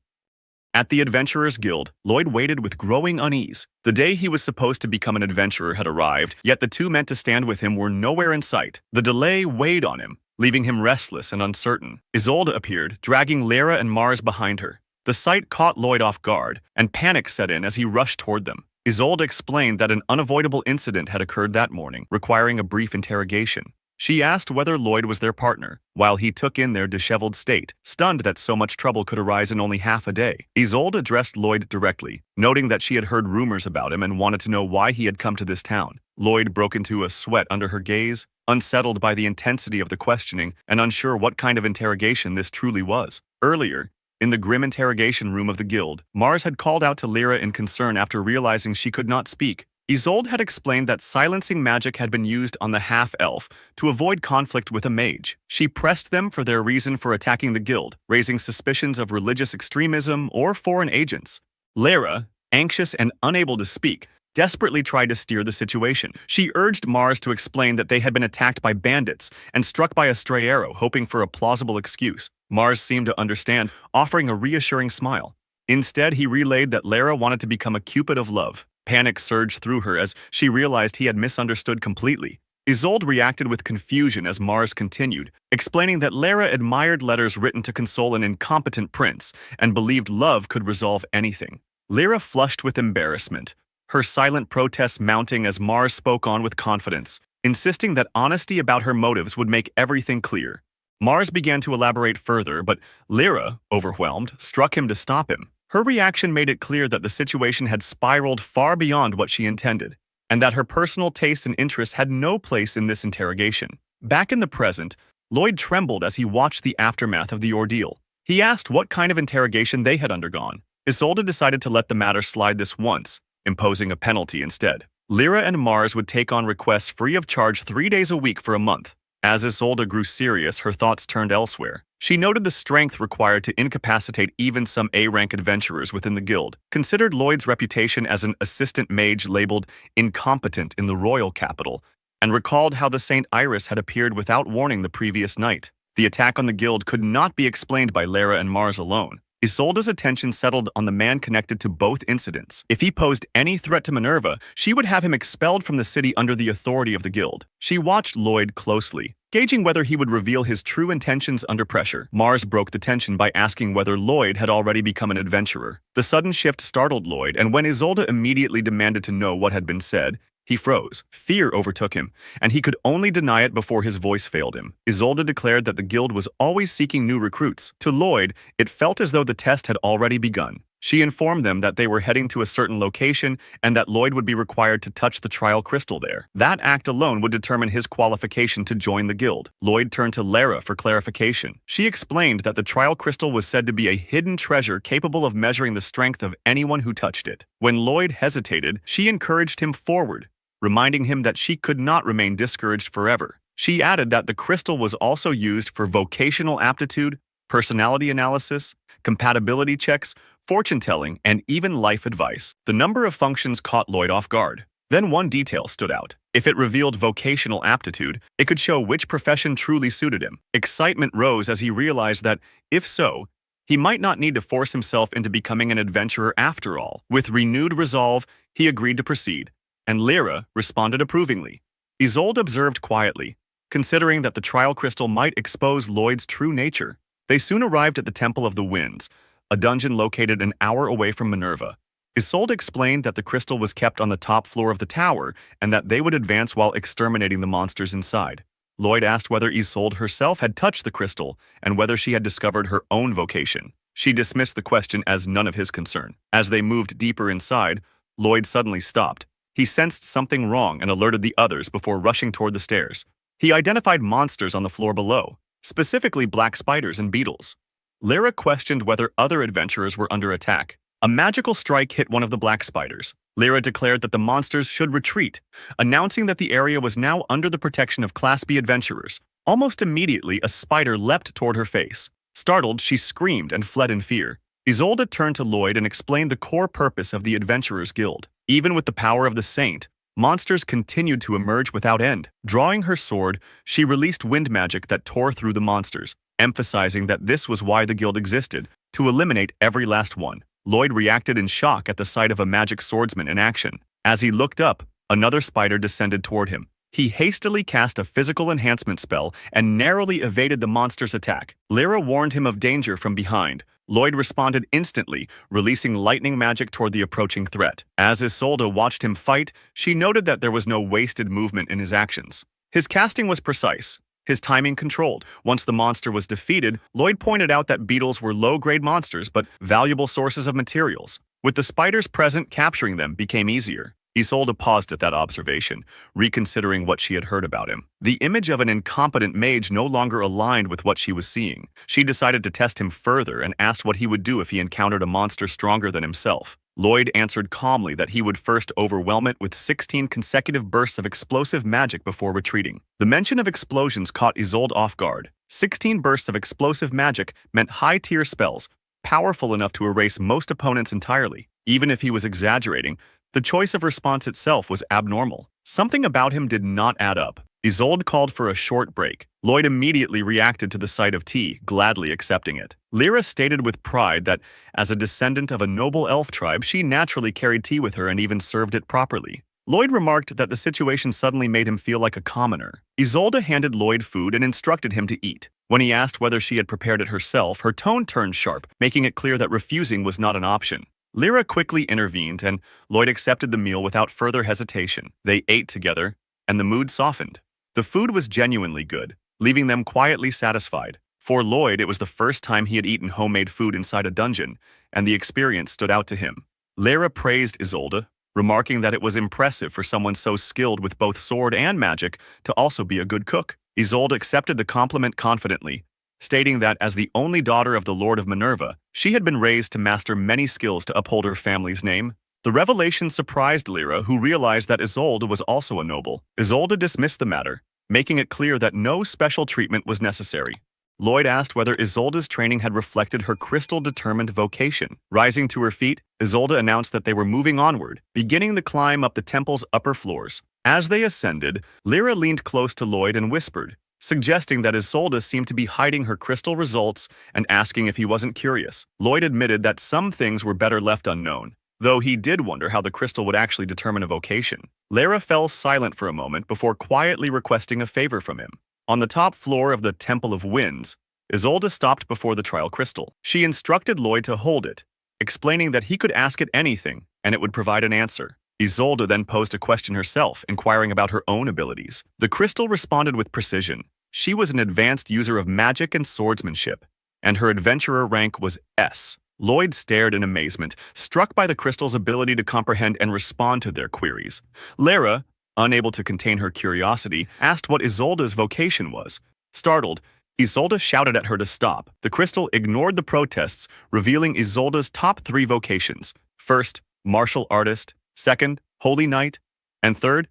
At the Adventurers Guild, Lloyd waited with growing unease. The day he was supposed to become an adventurer had arrived, yet the two meant to stand with him were nowhere in sight. The delay weighed on him, leaving him restless and uncertain. Isolde appeared, dragging Lyra and Mars behind her. The sight caught Lloyd off guard, and panic set in as he rushed toward them. Isolde explained that an unavoidable incident had occurred that morning, requiring a brief interrogation. She asked whether Lloyd was their partner, while he took in their disheveled state, stunned that so much trouble could arise in only half a day. Isolde addressed Lloyd directly, noting that she had heard rumors about him and wanted to know why he had come to this town. Lloyd broke into a sweat under her gaze, unsettled by the intensity of the questioning and unsure what kind of interrogation this truly was. Earlier, in the grim interrogation room of the guild, Mars had called out to Lyra in concern after realizing she could not speak. Isolde had explained that silencing magic had been used on the half-elf to avoid conflict with a mage. She pressed them for their reason for attacking the guild, raising suspicions of religious extremism or foreign agents. Lyra, anxious and unable to speak, desperately tried to steer the situation. She urged Mars to explain that they had been attacked by bandits and struck by a stray arrow, hoping for a plausible excuse. Mars seemed to understand, offering a reassuring smile. Instead, he relayed that Lyra wanted to become a cupid of love. Panic surged through her as she realized he had misunderstood completely. Isolde reacted with confusion as Mars continued, explaining that Lyra admired letters written to console an incompetent prince and believed love could resolve anything. Lyra flushed with embarrassment, her silent protests mounting as Mars spoke on with confidence, insisting that honesty about her motives would make everything clear. Mars began to elaborate further, but Lyra, overwhelmed, struck him to stop him. Her reaction made it clear that the situation had spiraled far beyond what she intended, and that her personal tastes and interests had no place in this interrogation. Back in the present, Lloyd trembled as he watched the aftermath of the ordeal. He asked what kind of interrogation they had undergone. Isolde decided to let the matter slide this once, imposing a penalty instead. Lyra and Mars would take on requests free of charge 3 days a week for a month. As Isolde grew serious, her thoughts turned elsewhere. She noted the strength required to incapacitate even some A-rank adventurers within the guild, considered Lloyd's reputation as an assistant mage labeled incompetent in the royal capital, and recalled how the St. Iris had appeared without warning the previous night. The attack on the guild could not be explained by Lyra and Mars alone. Isolde's attention settled on the man connected to both incidents. If he posed any threat to Minerva, she would have him expelled from the city under the authority of the guild. She watched Lloyd closely, gauging whether he would reveal his true intentions under pressure. Mars broke the tension by asking whether Lloyd had already become an adventurer. The sudden shift startled Lloyd, and when Isolde immediately demanded to know what had been said, he froze. Fear overtook him, and he could only deny it before his voice failed him. Isolde declared that the guild was always seeking new recruits. To Lloyd, it felt as though the test had already begun. She informed them that they were heading to a certain location and that Lloyd would be required to touch the trial crystal there. That act alone would determine his qualification to join the guild. Lloyd turned to Lyra for clarification. She explained that the trial crystal was said to be a hidden treasure capable of measuring the strength of anyone who touched it. When Lloyd hesitated, she encouraged him forward, reminding him that she could not remain discouraged forever. She added that the crystal was also used for vocational aptitude, personality analysis, compatibility checks, fortune-telling, and even life advice. The number of functions caught Lloyd off guard. Then one detail stood out. If it revealed vocational aptitude, it could show which profession truly suited him. Excitement rose as he realized that, if so, he might not need to force himself into becoming an adventurer after all. With renewed resolve, he agreed to proceed, and Lyra responded approvingly. Isolde observed quietly, considering that the trial crystal might expose Lloyd's true nature. They soon arrived at the Temple of the Winds, a dungeon located an hour away from Minerva. Isolde explained that the crystal was kept on the top floor of the tower and that they would advance while exterminating the monsters inside. Lloyd asked whether Isolde herself had touched the crystal and whether she had discovered her own vocation. She dismissed the question as none of his concern. As they moved deeper inside, Lloyd suddenly stopped. He sensed something wrong and alerted the others before rushing toward the stairs. He identified monsters on the floor below, specifically black spiders and beetles. Lyra questioned whether other adventurers were under attack. A magical strike hit one of the black spiders. Lyra declared that the monsters should retreat, announcing that the area was now under the protection of Class B adventurers. Almost immediately, a spider leapt toward her face. Startled, she screamed and fled in fear. Isolde turned to Lloyd and explained the core purpose of the Adventurers Guild. Even with the power of the saint, monsters continued to emerge without end. Drawing her sword, she released wind magic that tore through the monsters, emphasizing that this was why the guild existed, to eliminate every last one. Lloyd reacted in shock at the sight of a magic swordsman in action. As he looked up, another spider descended toward him. He hastily cast a physical enhancement spell and narrowly evaded the monster's attack. Lyra warned him of danger from behind. Lloyd responded instantly, releasing lightning magic toward the approaching threat. As Isolde watched him fight, she noted that there was no wasted movement in his actions. His casting was precise, his timing controlled. Once the monster was defeated, Lloyd pointed out that beetles were low-grade monsters but valuable sources of materials. With the spiders present, capturing them became easier. Isolde paused at that observation, reconsidering what she had heard about him. The image of an incompetent mage no longer aligned with what she was seeing. She decided to test him further and asked what he would do if he encountered a monster stronger than himself. Lloyd answered calmly that he would first overwhelm it with 16 consecutive bursts of explosive magic before retreating. The mention of explosions caught Isolde off guard. 16 bursts of explosive magic meant high-tier spells, powerful enough to erase most opponents entirely. Even if he was exaggerating, the choice of response itself was abnormal. Something about him did not add up. Isolde called for a short break. Lloyd immediately reacted to the sight of tea, gladly accepting it. Lyra stated with pride that, as a descendant of a noble elf tribe, she naturally carried tea with her and even served it properly. Lloyd remarked that the situation suddenly made him feel like a commoner. Isolde handed Lloyd food and instructed him to eat. When he asked whether she had prepared it herself, her tone turned sharp, making it clear that refusing was not an option. Lyra quickly intervened, and Lloyd accepted the meal without further hesitation. They ate together, and the mood softened. The food was genuinely good, leaving them quietly satisfied. For Lloyd, it was the first time he had eaten homemade food inside a dungeon, and the experience stood out to him. Lyra praised Isolde, remarking that it was impressive for someone so skilled with both sword and magic to also be a good cook. Isolde accepted the compliment confidently, stating that as the only daughter of the Lord of Minerva, she had been raised to master many skills to uphold her family's name. The revelation surprised Lyra, who realized that Isolde was also a noble. Isolde dismissed the matter, making it clear that no special treatment was necessary. Lloyd asked whether Isolde's training had reflected her crystal-determined vocation. Rising to her feet, Isolde announced that they were moving onward, beginning the climb up the temple's upper floors. As they ascended, Lyra leaned close to Lloyd and whispered, suggesting that Isolde seemed to be hiding her crystal results and asking if he wasn't curious. Lloyd admitted that some things were better left unknown, though he did wonder how the crystal would actually determine a vocation. Lyra fell silent for a moment before quietly requesting a favor from him. On the top floor of the Temple of Winds, Isolde stopped before the trial crystal. She instructed Lloyd to hold it, explaining that he could ask it anything and it would provide an answer. Isolde then posed a question herself, inquiring about her own abilities. The crystal responded with precision. She was an advanced user of magic and swordsmanship, and her adventurer rank was S. Lloyd stared in amazement, struck by the crystal's ability to comprehend and respond to their queries. Lyra, unable to contain her curiosity, asked what Isolde's vocation was. Startled, Isolde shouted at her to stop. The crystal ignored the protests, revealing Isolde's top 3 vocations. First, martial artist. Second, holy knight. And third,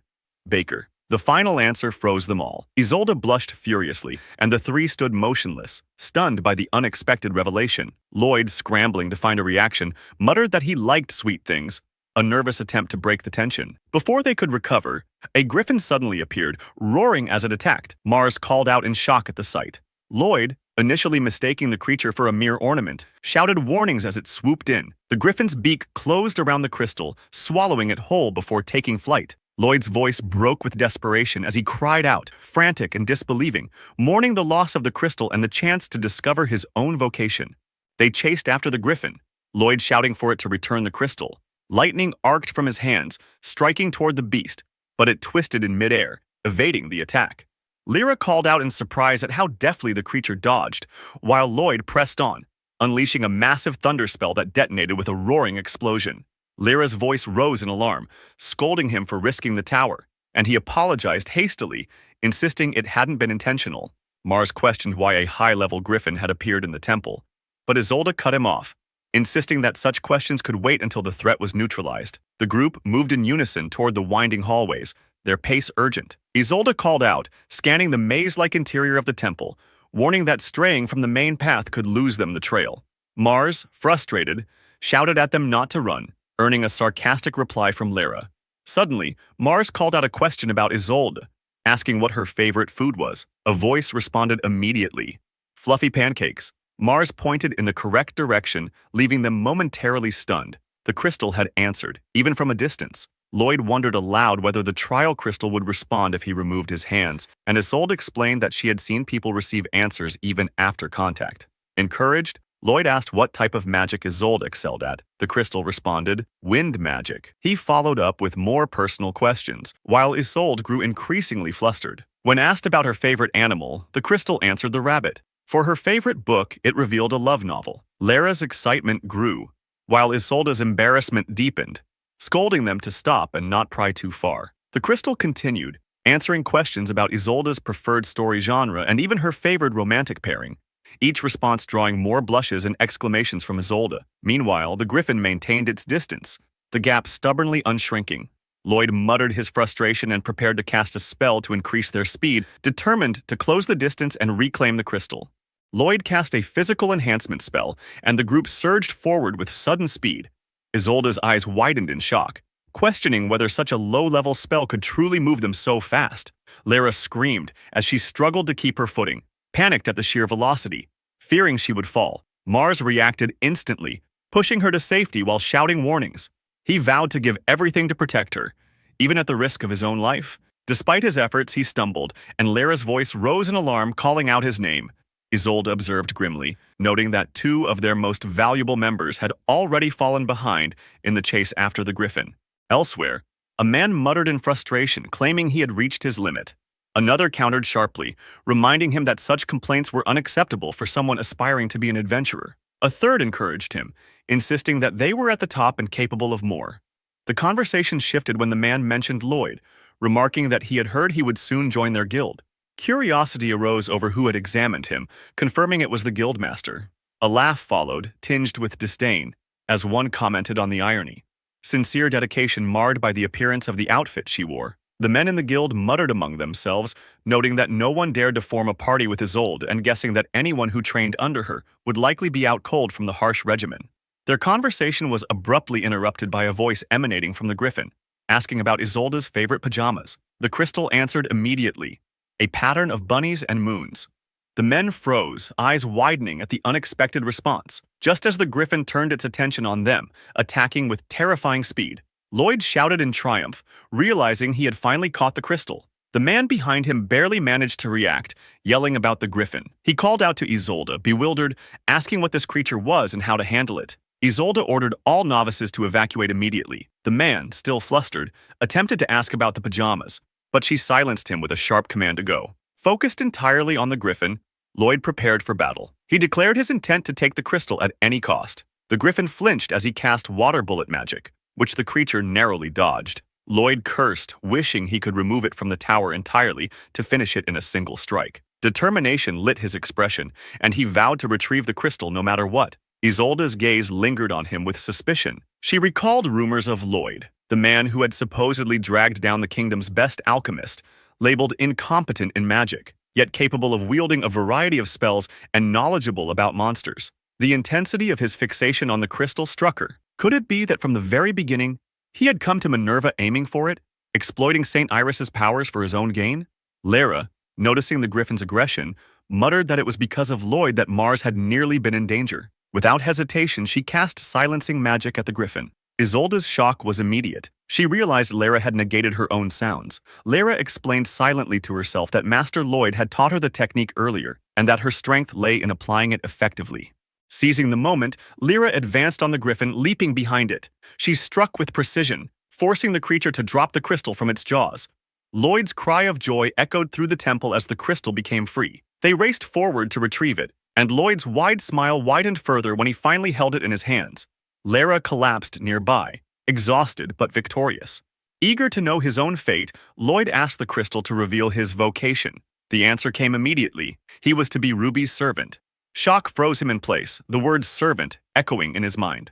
baker. The final answer froze them all. Isolde blushed furiously, and the 3 stood motionless, stunned by the unexpected revelation. Lloyd, scrambling to find a reaction, muttered that he liked sweet things, a nervous attempt to break the tension. Before they could recover, a griffin suddenly appeared, roaring as it attacked. Mars called out in shock at the sight. Lloyd, initially mistaking the creature for a mere ornament, shouted warnings as it swooped in. The griffin's beak closed around the crystal, swallowing it whole before taking flight. Lloyd's voice broke with desperation as he cried out, frantic and disbelieving, mourning the loss of the crystal and the chance to discover his own vocation. They chased after the griffin, Lloyd shouting for it to return the crystal. Lightning arced from his hands, striking toward the beast, but it twisted in midair, evading the attack. Lyra called out in surprise at how deftly the creature dodged, while Lloyd pressed on, unleashing a massive thunder spell that detonated with a roaring explosion. Lyra's voice rose in alarm, scolding him for risking the tower, and he apologized hastily, insisting it hadn't been intentional. Mars questioned why a high-level griffin had appeared in the temple, but Isolde cut him off, insisting that such questions could wait until the threat was neutralized. The group moved in unison toward the winding hallways, their pace urgent. Isolde called out, scanning the maze-like interior of the temple, warning that straying from the main path could lose them the trail. Mars, frustrated, shouted at them not to run, earning a sarcastic reply from Lyra. Suddenly, Mars called out a question about Isolde, asking what her favorite food was. A voice responded immediately. Fluffy pancakes. Mars pointed in the correct direction, leaving them momentarily stunned. The crystal had answered, even from a distance. Lloyd wondered aloud whether the trial crystal would respond if he removed his hands, and Isolde explained that she had seen people receive answers even after contact. Encouraged, Lloyd asked what type of magic Isolde excelled at. The crystal responded, wind magic. He followed up with more personal questions, while Isolde grew increasingly flustered. When asked about her favorite animal, the crystal answered the rabbit. For her favorite book, it revealed a love novel. Lyra's excitement grew, while Isolde's embarrassment deepened, scolding them to stop and not pry too far. The crystal continued, answering questions about Isolde's preferred story genre and even her favored romantic pairing, each response drawing more blushes and exclamations from Isolde. Meanwhile, the griffin maintained its distance, the gap stubbornly unshrinking. Lloyd muttered his frustration and prepared to cast a spell to increase their speed, determined to close the distance and reclaim the crystal. Lloyd cast a physical enhancement spell, and the group surged forward with sudden speed. Isolde's eyes widened in shock, questioning whether such a low-level spell could truly move them so fast. Lyra screamed as she struggled to keep her footing, panicked at the sheer velocity, fearing she would fall. Mars reacted instantly, pushing her to safety while shouting warnings. He vowed to give everything to protect her, even at the risk of his own life. Despite his efforts, he stumbled, and Lyra's voice rose in alarm, calling out his name. Isolde observed grimly, noting that two of their most valuable members had already fallen behind in the chase after the griffin. Elsewhere, a man muttered in frustration, claiming he had reached his limit. Another countered sharply, reminding him that such complaints were unacceptable for someone aspiring to be an adventurer. A third encouraged him, insisting that they were at the top and capable of more. The conversation shifted when the man mentioned Lloyd, remarking that he had heard he would soon join their guild. Curiosity arose over who had examined him, confirming it was the guildmaster. A laugh followed, tinged with disdain, as one commented on the irony. Sincere dedication marred by the appearance of the outfit she wore. The men in the guild muttered among themselves, noting that no one dared to form a party with Isolde and guessing that anyone who trained under her would likely be out cold from the harsh regimen. Their conversation was abruptly interrupted by a voice emanating from the griffin, asking about Isolde's favorite pajamas. The crystal answered immediately, a pattern of bunnies and moons. The men froze, eyes widening at the unexpected response, just as the griffin turned its attention on them, attacking with terrifying speed. Lloyd shouted in triumph, realizing he had finally caught the crystal. The man behind him barely managed to react, yelling about the griffin. He called out to Isolde, bewildered, asking what this creature was and how to handle it. Isolde ordered all novices to evacuate immediately. The man, still flustered, attempted to ask about the pajamas, but she silenced him with a sharp command to go. Focused entirely on the griffin, Lloyd prepared for battle. He declared his intent to take the crystal at any cost. The griffin flinched as he cast water bullet magic, which the creature narrowly dodged. Lloyd cursed, wishing he could remove it from the tower entirely to finish it in a single strike. Determination lit his expression, and he vowed to retrieve the crystal no matter what. Isolde's gaze lingered on him with suspicion. She recalled rumors of Lloyd, the man who had supposedly dragged down the kingdom's best alchemist, labeled incompetent in magic, yet capable of wielding a variety of spells and knowledgeable about monsters. The intensity of his fixation on the crystal struck her. Could it be that from the very beginning, he had come to Minerva aiming for it, exploiting St. Iris's powers for his own gain? Lyra, noticing the griffin's aggression, muttered that it was because of Lloyd that Mars had nearly been in danger. Without hesitation, she cast silencing magic at the griffin. Isolde's shock was immediate. She realized Lara had negated her own sounds. Lara explained silently to herself that Master Lloyd had taught her the technique earlier, and that her strength lay in applying it effectively. Seizing the moment, Lyra advanced on the griffin, leaping behind it. She struck with precision, forcing the creature to drop the crystal from its jaws. Lloyd's cry of joy echoed through the temple as the crystal became free. They raced forward to retrieve it, and Lloyd's wide smile widened further when he finally held it in his hands. Lara collapsed nearby, exhausted but victorious. Eager to know his own fate, Lloyd asked the crystal to reveal his vocation. The answer came immediately. He was to be Ruby's servant. Shock froze him in place, the word servant echoing in his mind.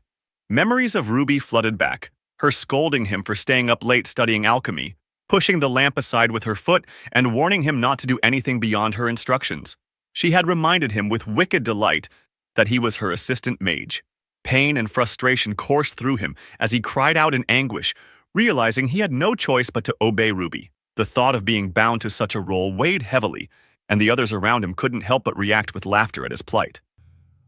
Memories of Ruby flooded back, her scolding him for staying up late studying alchemy, pushing the lamp aside with her foot, and warning him not to do anything beyond her instructions. She had reminded him with wicked delight that he was her assistant mage. Pain and frustration coursed through him as he cried out in anguish, realizing he had no choice but to obey Ruby. The thought of being bound to such a role weighed heavily, and the others around him couldn't help but react with laughter at his plight.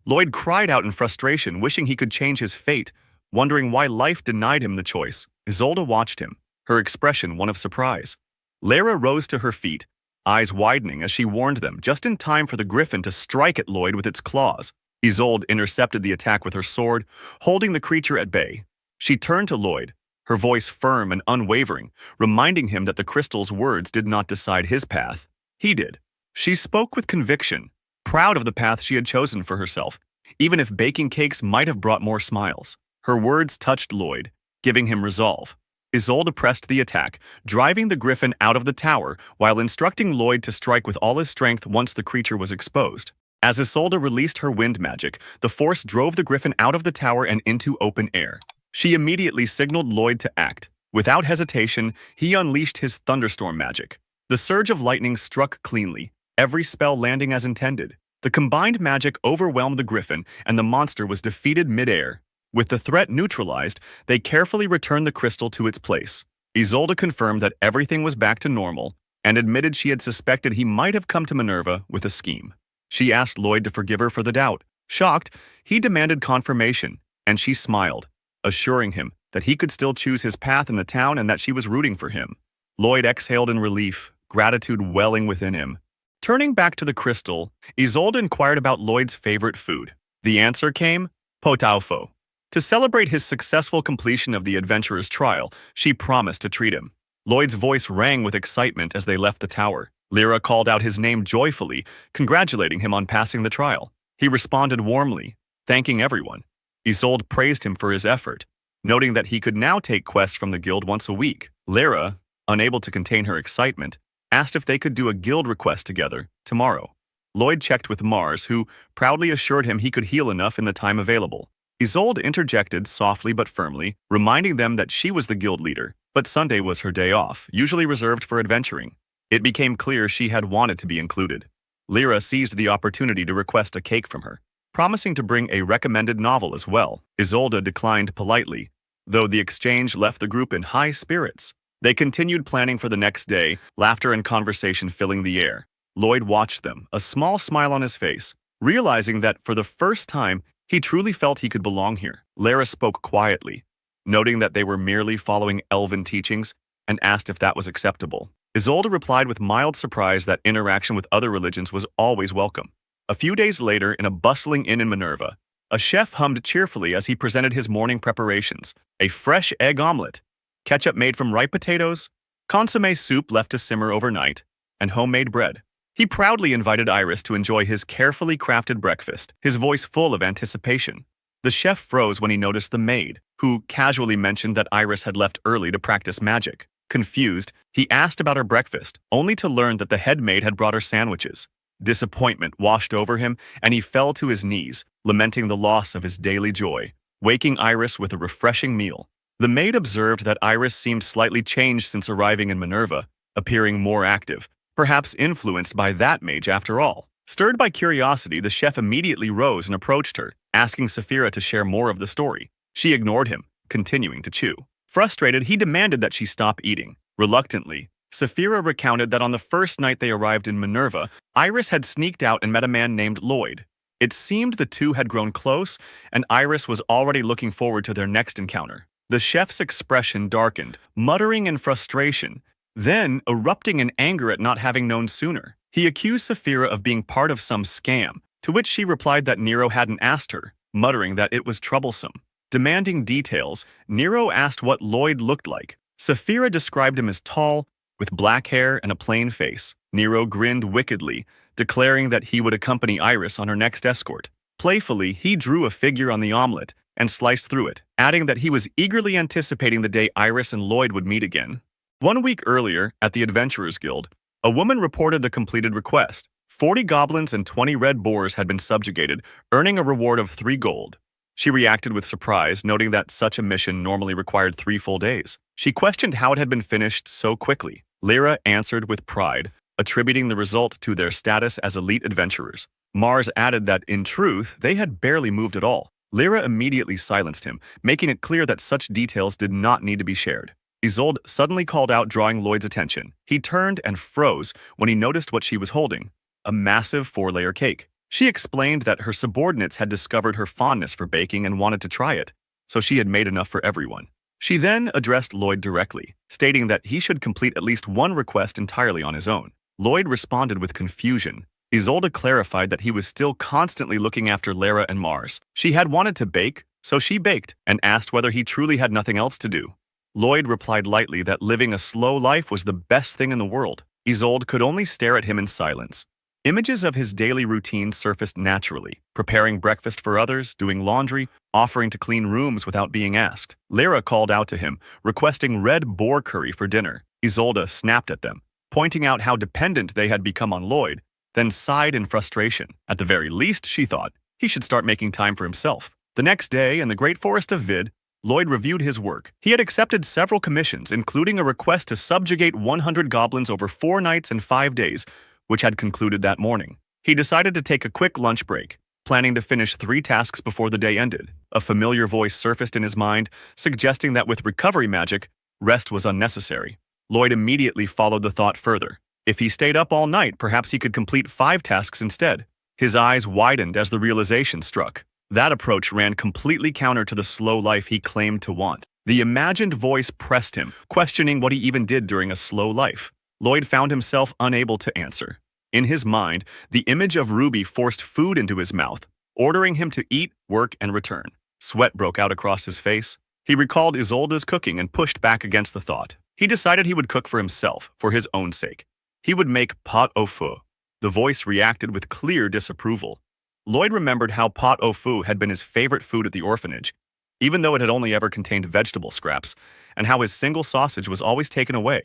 Lloyd cried out in frustration, wishing he could change his fate, wondering why life denied him the choice. Isolde watched him, her expression one of surprise. Lara rose to her feet, eyes widening as she warned them, just in time for the griffin to strike at Lloyd with its claws. Isolde intercepted the attack with her sword, holding the creature at bay. She turned to Lloyd, her voice firm and unwavering, reminding him that the crystal's words did not decide his path. He did. She spoke with conviction, proud of the path she had chosen for herself, even if baking cakes might have brought more smiles. Her words touched Lloyd, giving him resolve. Isolde pressed the attack, driving the griffin out of the tower while instructing Lloyd to strike with all his strength once the creature was exposed. As Isolde released her wind magic, the force drove the griffin out of the tower and into open air. She immediately signaled Lloyd to act. Without hesitation, he unleashed his thunderstorm magic. The surge of lightning struck cleanly, every spell landing as intended. The combined magic overwhelmed the griffin, and the monster was defeated mid-air. With the threat neutralized, they carefully returned the crystal to its place. Isolde confirmed that everything was back to normal, and admitted she had suspected he might have come to Minerva with a scheme. She asked Lloyd to forgive her for the doubt. Shocked, he demanded confirmation, and she smiled, assuring him that he could still choose his path in the town and that she was rooting for him. Lloyd exhaled in relief, gratitude welling within him. Turning back to the crystal, Isolde inquired about Lloyd's favorite food. The answer came, pot-au-feu. To celebrate his successful completion of the adventurer's trial, she promised to treat him. Lloyd's voice rang with excitement as they left the tower. Lyra called out his name joyfully, congratulating him on passing the trial. He responded warmly, thanking everyone. Isolde praised him for his effort, noting that he could now take quests from the guild once a week. Lyra, unable to contain her excitement, asked if they could do a guild request together tomorrow. Lloyd checked with Mars, who proudly assured him he could heal enough in the time available. Isolde interjected softly but firmly, reminding them that she was the guild leader, but Sunday was her day off, usually reserved for adventuring. It became clear she had wanted to be included. Lyra seized the opportunity to request a cake from her, promising to bring a recommended novel as well. Isolde declined politely, though the exchange left the group in high spirits. They continued planning for the next day, laughter and conversation filling the air. Lloyd watched them, a small smile on his face, realizing that for the first time, he truly felt he could belong here. Lara spoke quietly, noting that they were merely following elven teachings, and asked if that was acceptable. Isolde replied with mild surprise that interaction with other religions was always welcome. A few days later, in a bustling inn in Minerva, a chef hummed cheerfully as he presented his morning preparations: a fresh egg omelet, ketchup made from ripe potatoes, consommé soup left to simmer overnight, and homemade bread. He proudly invited Iris to enjoy his carefully crafted breakfast, his voice full of anticipation. The chef froze when he noticed the maid, who casually mentioned that Iris had left early to practice magic. Confused, he asked about her breakfast, only to learn that the head maid had brought her sandwiches. Disappointment washed over him, and he fell to his knees, lamenting the loss of his daily joy, waking Iris with a refreshing meal. The maid observed that Iris seemed slightly changed since arriving in Minerva, appearing more active, perhaps influenced by that mage after all. Stirred by curiosity, the chef immediately rose and approached her, asking Saphira to share more of the story. She ignored him, continuing to chew. Frustrated, he demanded that she stop eating. Reluctantly, Saphira recounted that on the first night they arrived in Minerva, Iris had sneaked out and met a man named Lloyd. It seemed the two had grown close, and Iris was already looking forward to their next encounter. The chef's expression darkened, muttering in frustration, then erupting in anger at not having known sooner. He accused Saphira of being part of some scam, to which she replied that Nero hadn't asked her, muttering that it was troublesome. Demanding details, Nero asked what Lloyd looked like. Saphira described him as tall, with black hair and a plain face. Nero grinned wickedly, declaring that he would accompany Iris on her next escort. Playfully, he drew a figure on the omelet and sliced through it, adding that he was eagerly anticipating the day Iris and Lloyd would meet again. 1 week earlier, at the Adventurers Guild, a woman reported the completed request. 40 goblins and 20 red boars had been subjugated, earning a reward of 3 gold. She reacted with surprise, noting that such a mission normally required 3 full days. She questioned how it had been finished so quickly. Lyra answered with pride, attributing the result to their status as elite adventurers. Mars added that, in truth, they had barely moved at all. Lyra immediately silenced him, making it clear that such details did not need to be shared. Isolde suddenly called out, drawing Lloyd's attention. He turned and froze when he noticed what she was holding, a massive 4-layer cake. She explained that her subordinates had discovered her fondness for baking and wanted to try it, so she had made enough for everyone. She then addressed Lloyd directly, stating that he should complete at least one request entirely on his own. Lloyd responded with confusion. Isolde clarified that he was still constantly looking after Lara and Mars. She had wanted to bake, so she baked, and asked whether he truly had nothing else to do. Lloyd replied lightly that living a slow life was the best thing in the world. Isolde could only stare at him in silence. Images of his daily routine surfaced naturally, preparing breakfast for others, doing laundry, offering to clean rooms without being asked. Lyra called out to him, requesting red boar curry for dinner. Isolde snapped at them, pointing out how dependent they had become on Lloyd, then sighed in frustration. At the very least, she thought, he should start making time for himself. The next day, in the great forest of Vid, Lloyd reviewed his work. He had accepted several commissions, including a request to subjugate 100 goblins over 4 nights and 5 days, which had concluded that morning. He decided to take a quick lunch break, planning to finish 3 tasks before the day ended. A familiar voice surfaced in his mind, suggesting that with recovery magic, rest was unnecessary. Lloyd immediately followed the thought further. If he stayed up all night, perhaps he could complete 5 tasks instead. His eyes widened as the realization struck. That approach ran completely counter to the slow life he claimed to want. The imagined voice pressed him, questioning what he even did during a slow life. Lloyd found himself unable to answer. In his mind, the image of Ruby forced food into his mouth, ordering him to eat, work, and return. Sweat broke out across his face. He recalled Isolde's cooking and pushed back against the thought. He decided he would cook for himself, for his own sake. He would make pot au feu. The voice reacted with clear disapproval. Lloyd remembered how pot au feu had been his favorite food at the orphanage, even though it had only ever contained vegetable scraps, and how his single sausage was always taken away.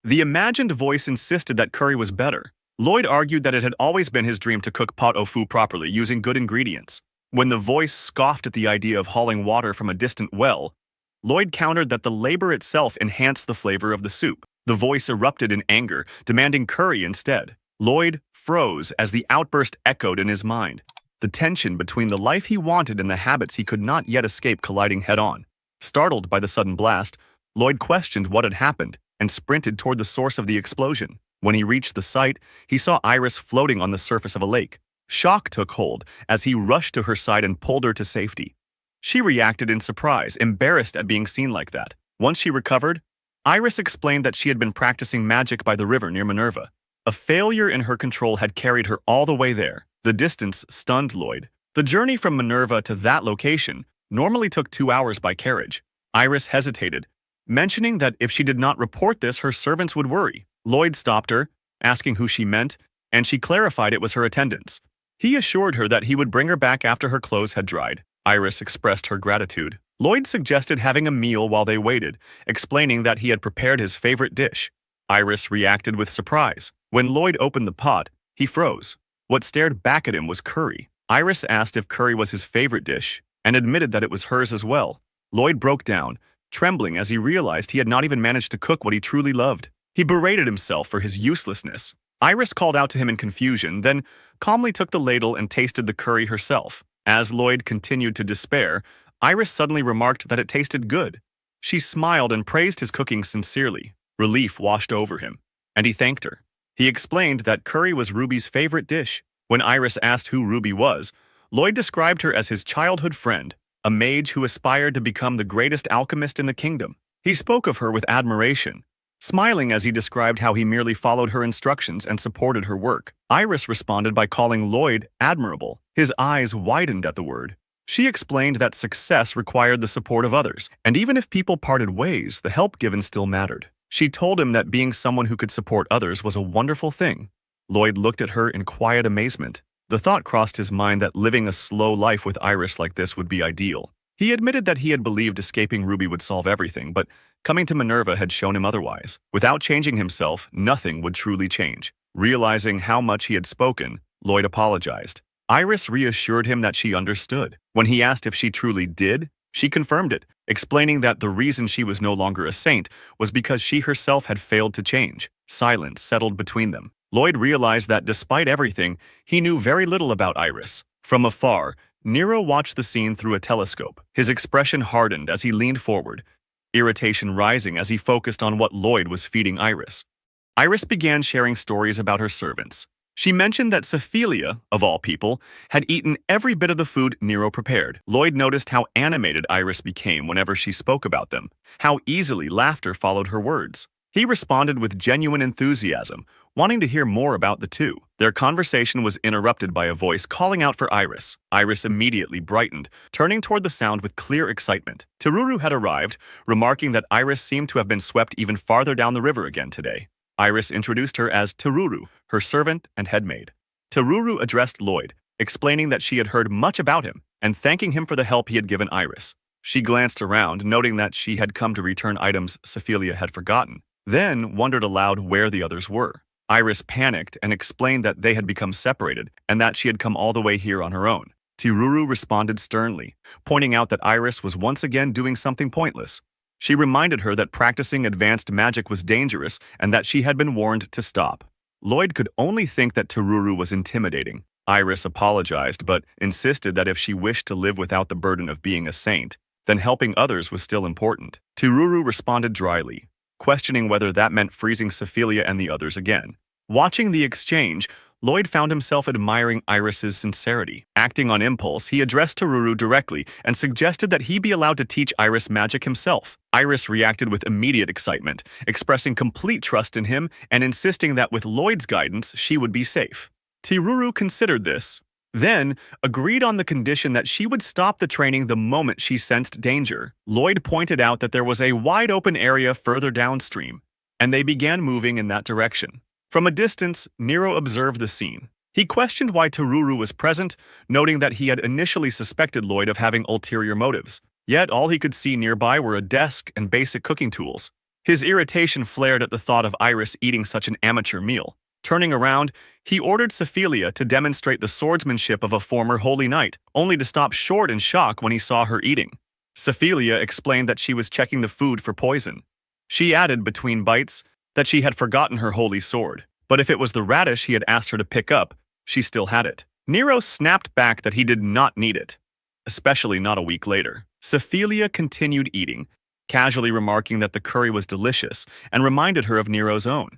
The imagined voice insisted that curry was better. Lloyd argued that it had always been his dream to cook pot au feu properly using good ingredients. When the voice scoffed at the idea of hauling water from a distant well, Lloyd countered that the labor itself enhanced the flavor of the soup. The voice erupted in anger, demanding curry instead. Lloyd froze as the outburst echoed in his mind. The tension between the life he wanted and the habits he could not yet escape colliding head-on. Startled by the sudden blast, Lloyd questioned what had happened and sprinted toward the source of the explosion. When he reached the site, he saw Iris floating on the surface of a lake. Shock took hold as he rushed to her side and pulled her to safety. She reacted in surprise, embarrassed at being seen like that. Once she recovered, Iris explained that she had been practicing magic by the river near Minerva. A failure in her control had carried her all the way there. The distance stunned Lloyd. The journey from Minerva to that location normally took 2 hours by carriage. Iris hesitated, mentioning that if she did not report this, her servants would worry. Lloyd stopped her, asking who she meant, and she clarified it was her attendants. He assured her that he would bring her back after her clothes had dried. Iris expressed her gratitude. Lloyd suggested having a meal while they waited, explaining that he had prepared his favorite dish. Iris reacted with surprise. When Lloyd opened the pot, he froze. What stared back at him was curry. Iris asked if curry was his favorite dish, and admitted that it was hers as well. Lloyd broke down, trembling as he realized he had not even managed to cook what he truly loved. He berated himself for his uselessness. Iris called out to him in confusion, then calmly took the ladle and tasted the curry herself. As Lloyd continued to despair, Iris suddenly remarked that it tasted good. She smiled and praised his cooking sincerely. Relief washed over him, and he thanked her. He explained that curry was Ruby's favorite dish. When Iris asked who Ruby was, Lloyd described her as his childhood friend, a mage who aspired to become the greatest alchemist in the kingdom. He spoke of her with admiration, smiling as he described how he merely followed her instructions and supported her work. Iris responded by calling Lloyd admirable. His eyes widened at the word. She explained that success required the support of others, and even if people parted ways, the help given still mattered. She told him that being someone who could support others was a wonderful thing. Lloyd looked at her in quiet amazement. The thought crossed his mind that living a slow life with Iris like this would be ideal. He admitted that he had believed escaping Ruby would solve everything, but coming to Minerva had shown him otherwise. Without changing himself, nothing would truly change. Realizing how much he had spoken, Lloyd apologized. Iris reassured him that she understood. When he asked if she truly did, she confirmed it, explaining that the reason she was no longer a saint was because she herself had failed to change. Silence settled between them. Lloyd realized that despite everything, he knew very little about Iris. From afar, Nero watched the scene through a telescope. His expression hardened as he leaned forward, irritation rising as he focused on what Lloyd was feeding Iris. Iris began sharing stories about her servants. She mentioned that Cephelia, of all people, had eaten every bit of the food Nero prepared. Lloyd noticed how animated Iris became whenever she spoke about them, how easily laughter followed her words. He responded with genuine enthusiasm, wanting to hear more about the two. Their conversation was interrupted by a voice calling out for Iris. Iris immediately brightened, turning toward the sound with clear excitement. Teruru had arrived, remarking that Iris seemed to have been swept even farther down the river again today. Iris introduced her as Teruru, her servant and headmaid. Teruru addressed Lloyd, explaining that she had heard much about him and thanking him for the help he had given Iris. She glanced around, noting that she had come to return items Cephelia had forgotten, then wondered aloud where the others were. Iris panicked and explained that they had become separated and that she had come all the way here on her own. Teruru responded sternly, pointing out that Iris was once again doing something pointless. She reminded her that practicing advanced magic was dangerous and that she had been warned to stop. Lloyd could only think that Teruru was intimidating. Iris apologized but insisted that if she wished to live without the burden of being a saint, then helping others was still important. Teruru responded dryly, questioning whether that meant freezing Cephelia and the others again. Watching the exchange, Lloyd found himself admiring Iris's sincerity. Acting on impulse, he addressed Teruru directly and suggested that he be allowed to teach Iris magic himself. Iris reacted with immediate excitement, expressing complete trust in him and insisting that with Lloyd's guidance, she would be safe. Teruru considered this, then agreed on the condition that she would stop the training the moment she sensed danger. Lloyd pointed out that there was a wide-open area further downstream, and they began moving in that direction. From a distance, Nero observed the scene. He questioned why Teruru was present, noting that he had initially suspected Lloyd of having ulterior motives. Yet all he could see nearby were a desk and basic cooking tools. His irritation flared at the thought of Iris eating such an amateur meal. Turning around, he ordered Cephelia to demonstrate the swordsmanship of a former holy knight, only to stop short in shock when he saw her eating. Cephelia explained that she was checking the food for poison. She added between bites that she had forgotten her holy sword, but if it was the radish he had asked her to pick up, she still had it. Nero snapped back that he did not need it, especially not a week later. Cephelia continued eating, casually remarking that the curry was delicious and reminded her of Nero's own.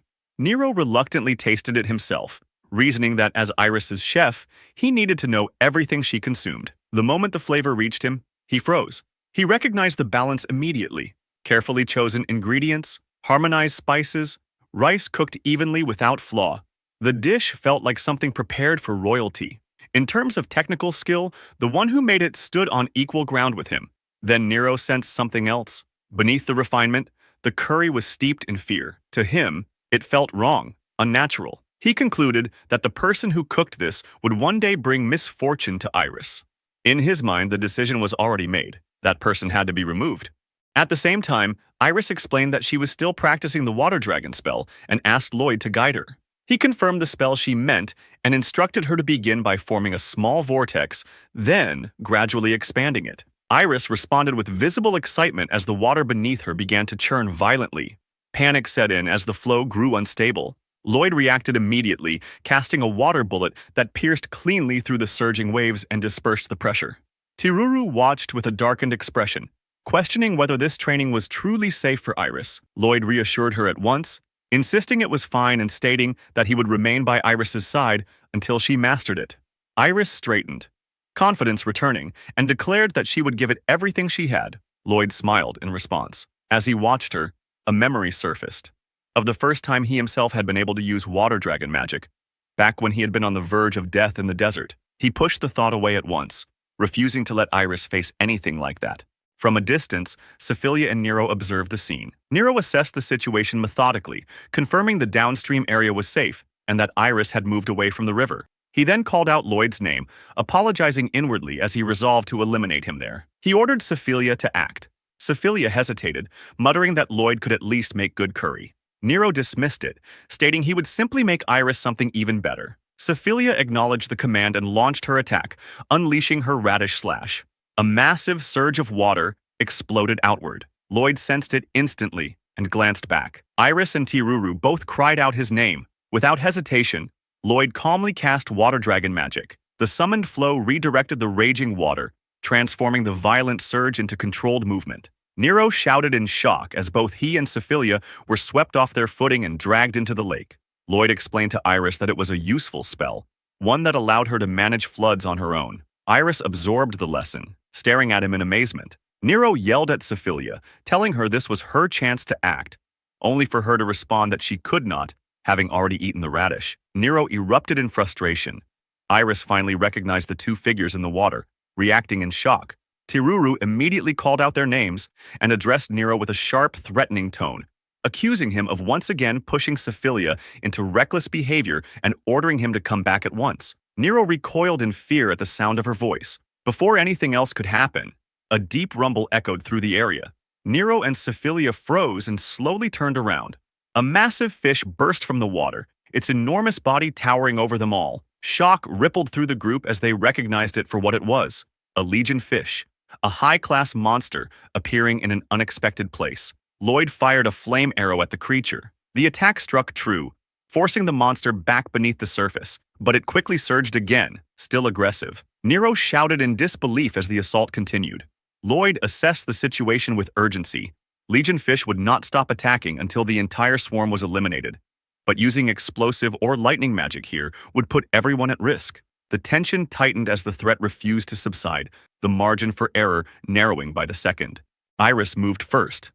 Nero reluctantly tasted it himself, reasoning that as Iris's chef, he needed to know everything she consumed. The moment the flavor reached him, he froze. He recognized the balance immediately: carefully chosen ingredients, harmonized spices, rice cooked evenly without flaw. The dish felt like something prepared for royalty. In terms of technical skill, the one who made it stood on equal ground with him. Then Nero sensed something else. Beneath the refinement, the curry was steeped in fear. To him, it felt wrong, unnatural. He concluded that the person who cooked this would one day bring misfortune to Iris. In his mind, the decision was already made. That person had to be removed. At the same time, Iris explained that she was still practicing the water dragon spell and asked Lloyd to guide her. He confirmed the spell she meant and instructed her to begin by forming a small vortex, then gradually expanding it. Iris responded with visible excitement as the water beneath her began to churn violently. Panic set in as the flow grew unstable. Lloyd reacted immediately, casting a water bullet that pierced cleanly through the surging waves and dispersed the pressure. Teruru watched with a darkened expression, questioning whether this training was truly safe for Iris. Lloyd reassured her at once, insisting it was fine and stating that he would remain by Iris's side until she mastered it. Iris straightened, confidence returning, and declared that she would give it everything she had. Lloyd smiled in response. As he watched her, a memory surfaced of the first time he himself had been able to use water dragon magic, back when he had been on the verge of death in the desert. He pushed the thought away at once, refusing to let Iris face anything like that. From a distance, Sephilia and Nero observed the scene. Nero assessed the situation methodically, confirming the downstream area was safe and that Iris had moved away from the river. He then called out Lloyd's name, apologizing inwardly as he resolved to eliminate him there. He ordered Sephilia to act. Sephilia hesitated, muttering that Lloyd could at least make good curry. Nero dismissed it, stating he would simply make Iris something even better. Sephilia acknowledged the command and launched her attack, unleashing her radish slash. A massive surge of water exploded outward. Lloyd sensed it instantly and glanced back. Iris and Tiruru both cried out his name. Without hesitation, Lloyd calmly cast water dragon magic. The summoned flow redirected the raging water, transforming the violent surge into controlled movement. Nero shouted in shock as both he and Sephilia were swept off their footing and dragged into the lake. Lloyd explained to Iris that it was a useful spell, one that allowed her to manage floods on her own. Iris absorbed the lesson, staring at him in amazement. Nero yelled at Sephilia, telling her this was her chance to act, only for her to respond that she could not, having already eaten the radish. Nero erupted in frustration. Iris finally recognized the two figures in the water, reacting in shock. Tiruru immediately called out their names and addressed Nero with a sharp, threatening tone, accusing him of once again pushing Sephilia into reckless behavior and ordering him to come back at once. Nero recoiled in fear at the sound of her voice. Before anything else could happen, a deep rumble echoed through the area. Nero and Sephilia froze and slowly turned around. A massive fish burst from the water, its enormous body towering over them all. Shock rippled through the group as they recognized it for what it was, a legion fish, a high-class monster appearing in an unexpected place. Lloyd fired a flame arrow at the creature. The attack struck true, forcing the monster back beneath the surface, but it quickly surged again, still aggressive. Nero shouted in disbelief as the assault continued. Lloyd assessed the situation with urgency. Legion fish would not stop attacking until the entire swarm was eliminated, but using explosive or lightning magic here would put everyone at risk. The tension tightened as the threat refused to subside, the margin for error narrowing by the second. Iris moved first.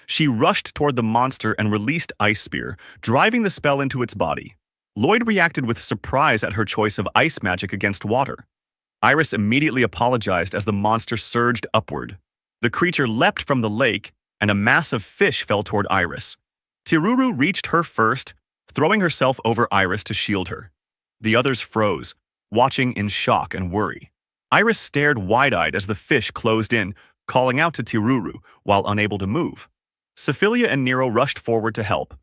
She rushed toward the monster and released Ice Spear, driving the spell into its body. Lloyd reacted with surprise at her choice of ice magic against water. Iris immediately apologized as the monster surged upward. The creature leapt from the lake, and a massive fish fell toward Iris. Tiruru reached her first, throwing herself over Iris to shield her. The others froze, watching in shock and worry. Iris stared wide-eyed as the fish closed in, calling out to Tiruru while unable to move. Sephilia and Nero rushed forward to help.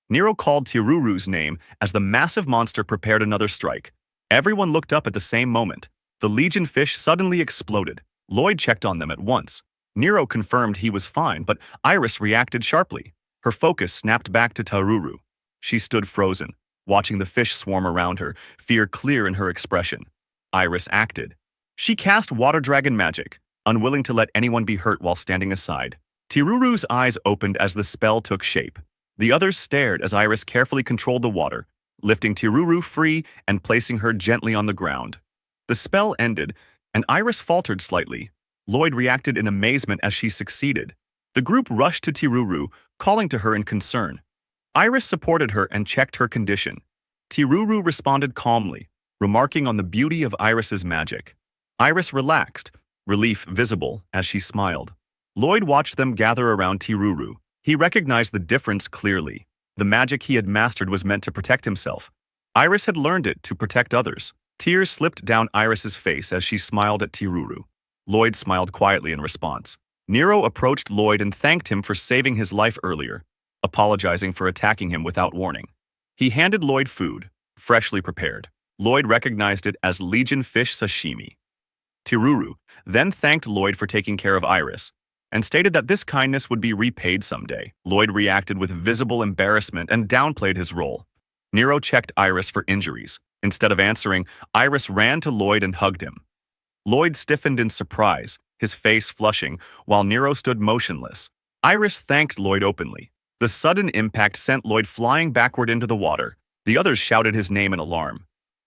Nero called Tiruru's name as the massive monster prepared another strike. Everyone looked up at the same moment. The legion fish suddenly exploded. Lloyd checked on them at once. Nero confirmed he was fine, but Iris reacted sharply. Her focus snapped back to Tiruru. She stood frozen, watching the fish swarm around her, fear clear in her expression. Iris acted. She cast water dragon magic, unwilling to let anyone be hurt while standing aside. Tiruru's eyes opened as the spell took shape. The others stared as Iris carefully controlled the water, lifting Tiruru free and placing her gently on the ground. The spell ended, and Iris faltered slightly. Lloyd reacted in amazement as she succeeded. The group rushed to Tiruru, calling to her in concern. Iris supported her and checked her condition. Tiruru responded calmly, remarking on the beauty of Iris's magic. Iris relaxed, relief visible as she smiled. Lloyd watched them gather around Tiruru. He recognized the difference clearly. The magic he had mastered was meant to protect himself. Iris had learned it to protect others. Tears slipped down Iris's face as she smiled at Tiruru. Lloyd smiled quietly in response. Nero approached Lloyd and thanked him for saving his life earlier, apologizing for attacking him without warning. He handed Lloyd food, freshly prepared. Lloyd recognized it as Legion fish sashimi. Tiruru then thanked Lloyd for taking care of Iris, and stated that this kindness would be repaid someday. Lloyd reacted with visible embarrassment and downplayed his role. Nero checked Iris for injuries. Instead of answering, Iris ran to Lloyd and hugged him. Lloyd stiffened in surprise, his face flushing, while Nero stood motionless. Iris thanked Lloyd openly. The sudden impact sent Lloyd flying backward into the water. The others shouted his name in alarm.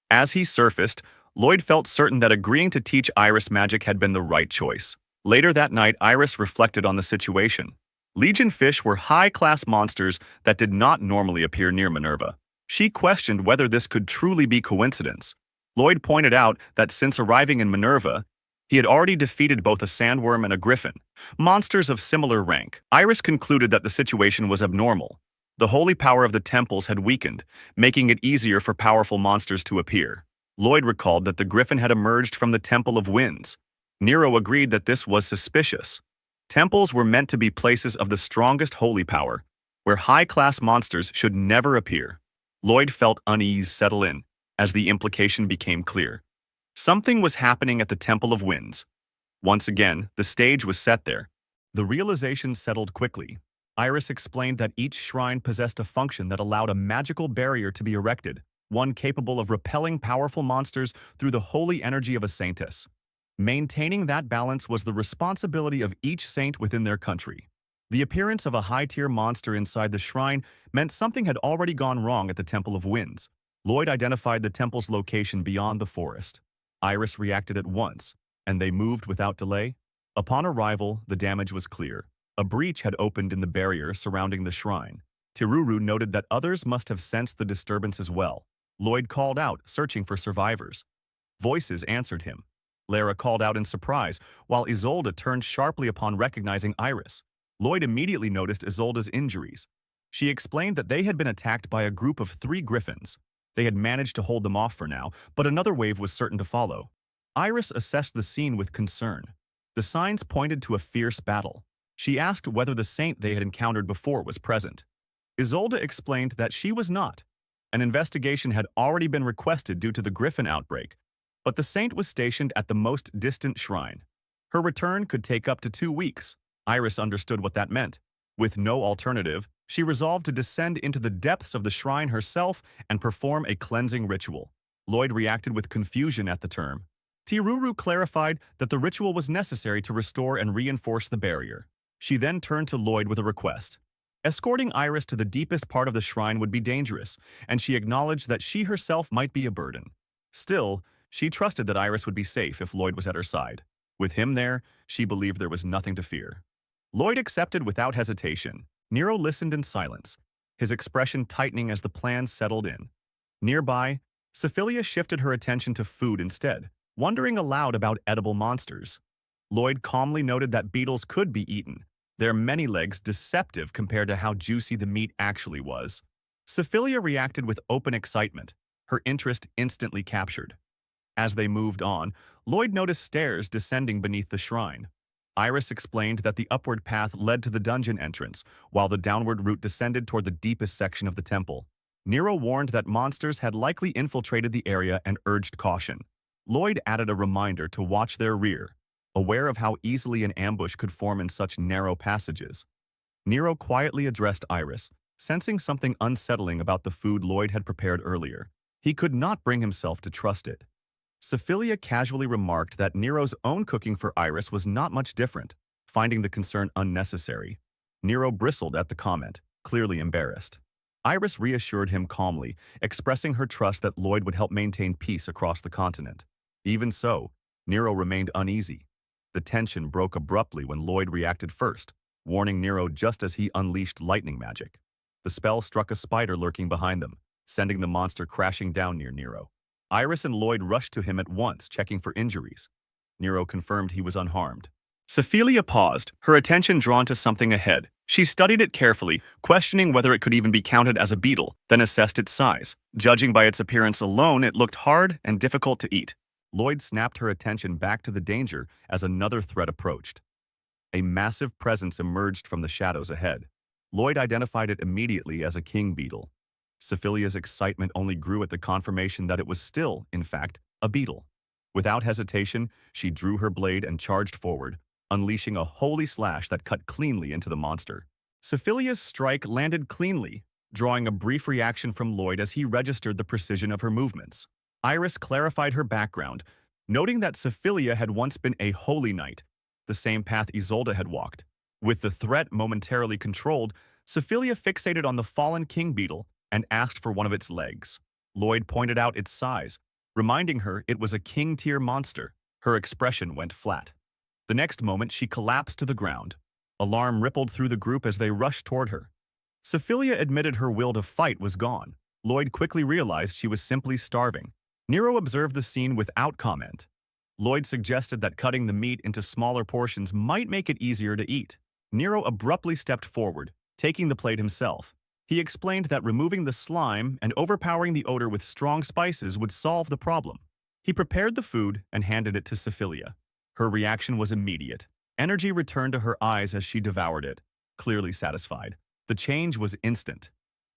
As he surfaced, Lloyd felt certain that agreeing to teach Iris magic had been the right choice. Later that night, Iris reflected on the situation. Legion fish were high-class monsters that did not normally appear near Minerva. She questioned whether this could truly be coincidence. Lloyd pointed out that since arriving in Minerva, he had already defeated both a sandworm and a griffin, monsters of similar rank. Iris concluded that the situation was abnormal. The holy power of the temples had weakened, making it easier for powerful monsters to appear. Lloyd recalled that the griffin had emerged from the Temple of Winds. Nero agreed that this was suspicious. Temples were meant to be places of the strongest holy power, where high-class monsters should never appear. Lloyd felt unease settle in, as the implication became clear. Something was happening at the Temple of Winds. Once again, the stage was set there. The realization settled quickly. Iris explained that each shrine possessed a function that allowed a magical barrier to be erected, one capable of repelling powerful monsters through the holy energy of a saintess. Maintaining that balance was the responsibility of each saint within their country. The appearance of a high-tier monster inside the shrine meant something had already gone wrong at the Temple of Winds. Lloyd identified the temple's location beyond the forest. Iris reacted at once, and they moved without delay. Upon arrival, the damage was clear. A breach had opened in the barrier surrounding the shrine. Tiruru noted that others must have sensed the disturbance as well. Lloyd called out, searching for survivors. Voices answered him. Lara called out in surprise, while Isolde turned sharply upon recognizing Iris. Lloyd immediately noticed Isolde's injuries. She explained that they had been attacked by a group of 3 griffins. They had managed to hold them off for now, but another wave was certain to follow. Iris assessed the scene with concern. The signs pointed to a fierce battle. She asked whether the saint they had encountered before was present. Isolde explained that she was not. An investigation had already been requested due to the griffin outbreak, but the saint was stationed at the most distant shrine. Her return could take up to 2 weeks. Iris understood what that meant. With no alternative, she resolved to descend into the depths of the shrine herself and perform a cleansing ritual. Lloyd reacted with confusion at the term. Tiruru clarified that the ritual was necessary to restore and reinforce the barrier. She then turned to Lloyd with a request. Escorting Iris to the deepest part of the shrine would be dangerous, and she acknowledged that she herself might be a burden. Still, she trusted that Iris would be safe if Lloyd was at her side. With him there, she believed there was nothing to fear. Lloyd accepted without hesitation. Nero listened in silence, his expression tightening as the plan settled in. Nearby, Sephilia shifted her attention to food instead, wondering aloud about edible monsters. Lloyd calmly noted that beetles could be eaten, their many legs deceptive compared to how juicy the meat actually was. Sephilia reacted with open excitement, her interest instantly captured. As they moved on, Lloyd noticed stairs descending beneath the shrine. Iris explained that the upward path led to the dungeon entrance, while the downward route descended toward the deepest section of the temple. Nero warned that monsters had likely infiltrated the area and urged caution. Lloyd added a reminder to watch their rear, aware of how easily an ambush could form in such narrow passages. Nero quietly addressed Iris, sensing something unsettling about the food Lloyd had prepared earlier. He could not bring himself to trust it. Sephilia casually remarked that Nero's own cooking for Iris was not much different, finding the concern unnecessary. Nero bristled at the comment, clearly embarrassed. Iris reassured him calmly, expressing her trust that Lloyd would help maintain peace across the continent. Even so, Nero remained uneasy. The tension broke abruptly when Lloyd reacted first, warning Nero just as he unleashed lightning magic. The spell struck a spider lurking behind them, sending the monster crashing down near Nero. Iris and Lloyd rushed to him at once, checking for injuries. Nero confirmed he was unharmed. Sephilia paused, her attention drawn to something ahead. She studied it carefully, questioning whether it could even be counted as a beetle, then assessed its size. Judging by its appearance alone, it looked hard and difficult to eat. Lloyd snapped her attention back to the danger as another threat approached. A massive presence emerged from the shadows ahead. Lloyd identified it immediately as a king beetle. Sephilia's excitement only grew at the confirmation that it was still, in fact, a beetle. Without hesitation, she drew her blade and charged forward, unleashing a holy slash that cut cleanly into the monster. Sephilia's strike landed cleanly, drawing a brief reaction from Lloyd as he registered the precision of her movements. Iris clarified her background, noting that Sephilia had once been a holy knight, the same path Isolde had walked. With the threat momentarily controlled, Sephilia fixated on the fallen king beetle and asked for one of its legs. Lloyd pointed out its size, reminding her it was a king-tier monster. Her expression went flat. The next moment, she collapsed to the ground. Alarm rippled through the group as they rushed toward her. Sephilia admitted her will to fight was gone. Lloyd quickly realized she was simply starving. Nero observed the scene without comment. Lloyd suggested that cutting the meat into smaller portions might make it easier to eat. Nero abruptly stepped forward, taking the plate himself. He explained that removing the slime and overpowering the odor with strong spices would solve the problem. He prepared the food and handed it to Sephilia. Her reaction was immediate. Energy returned to her eyes as she devoured it, clearly satisfied. The change was instant.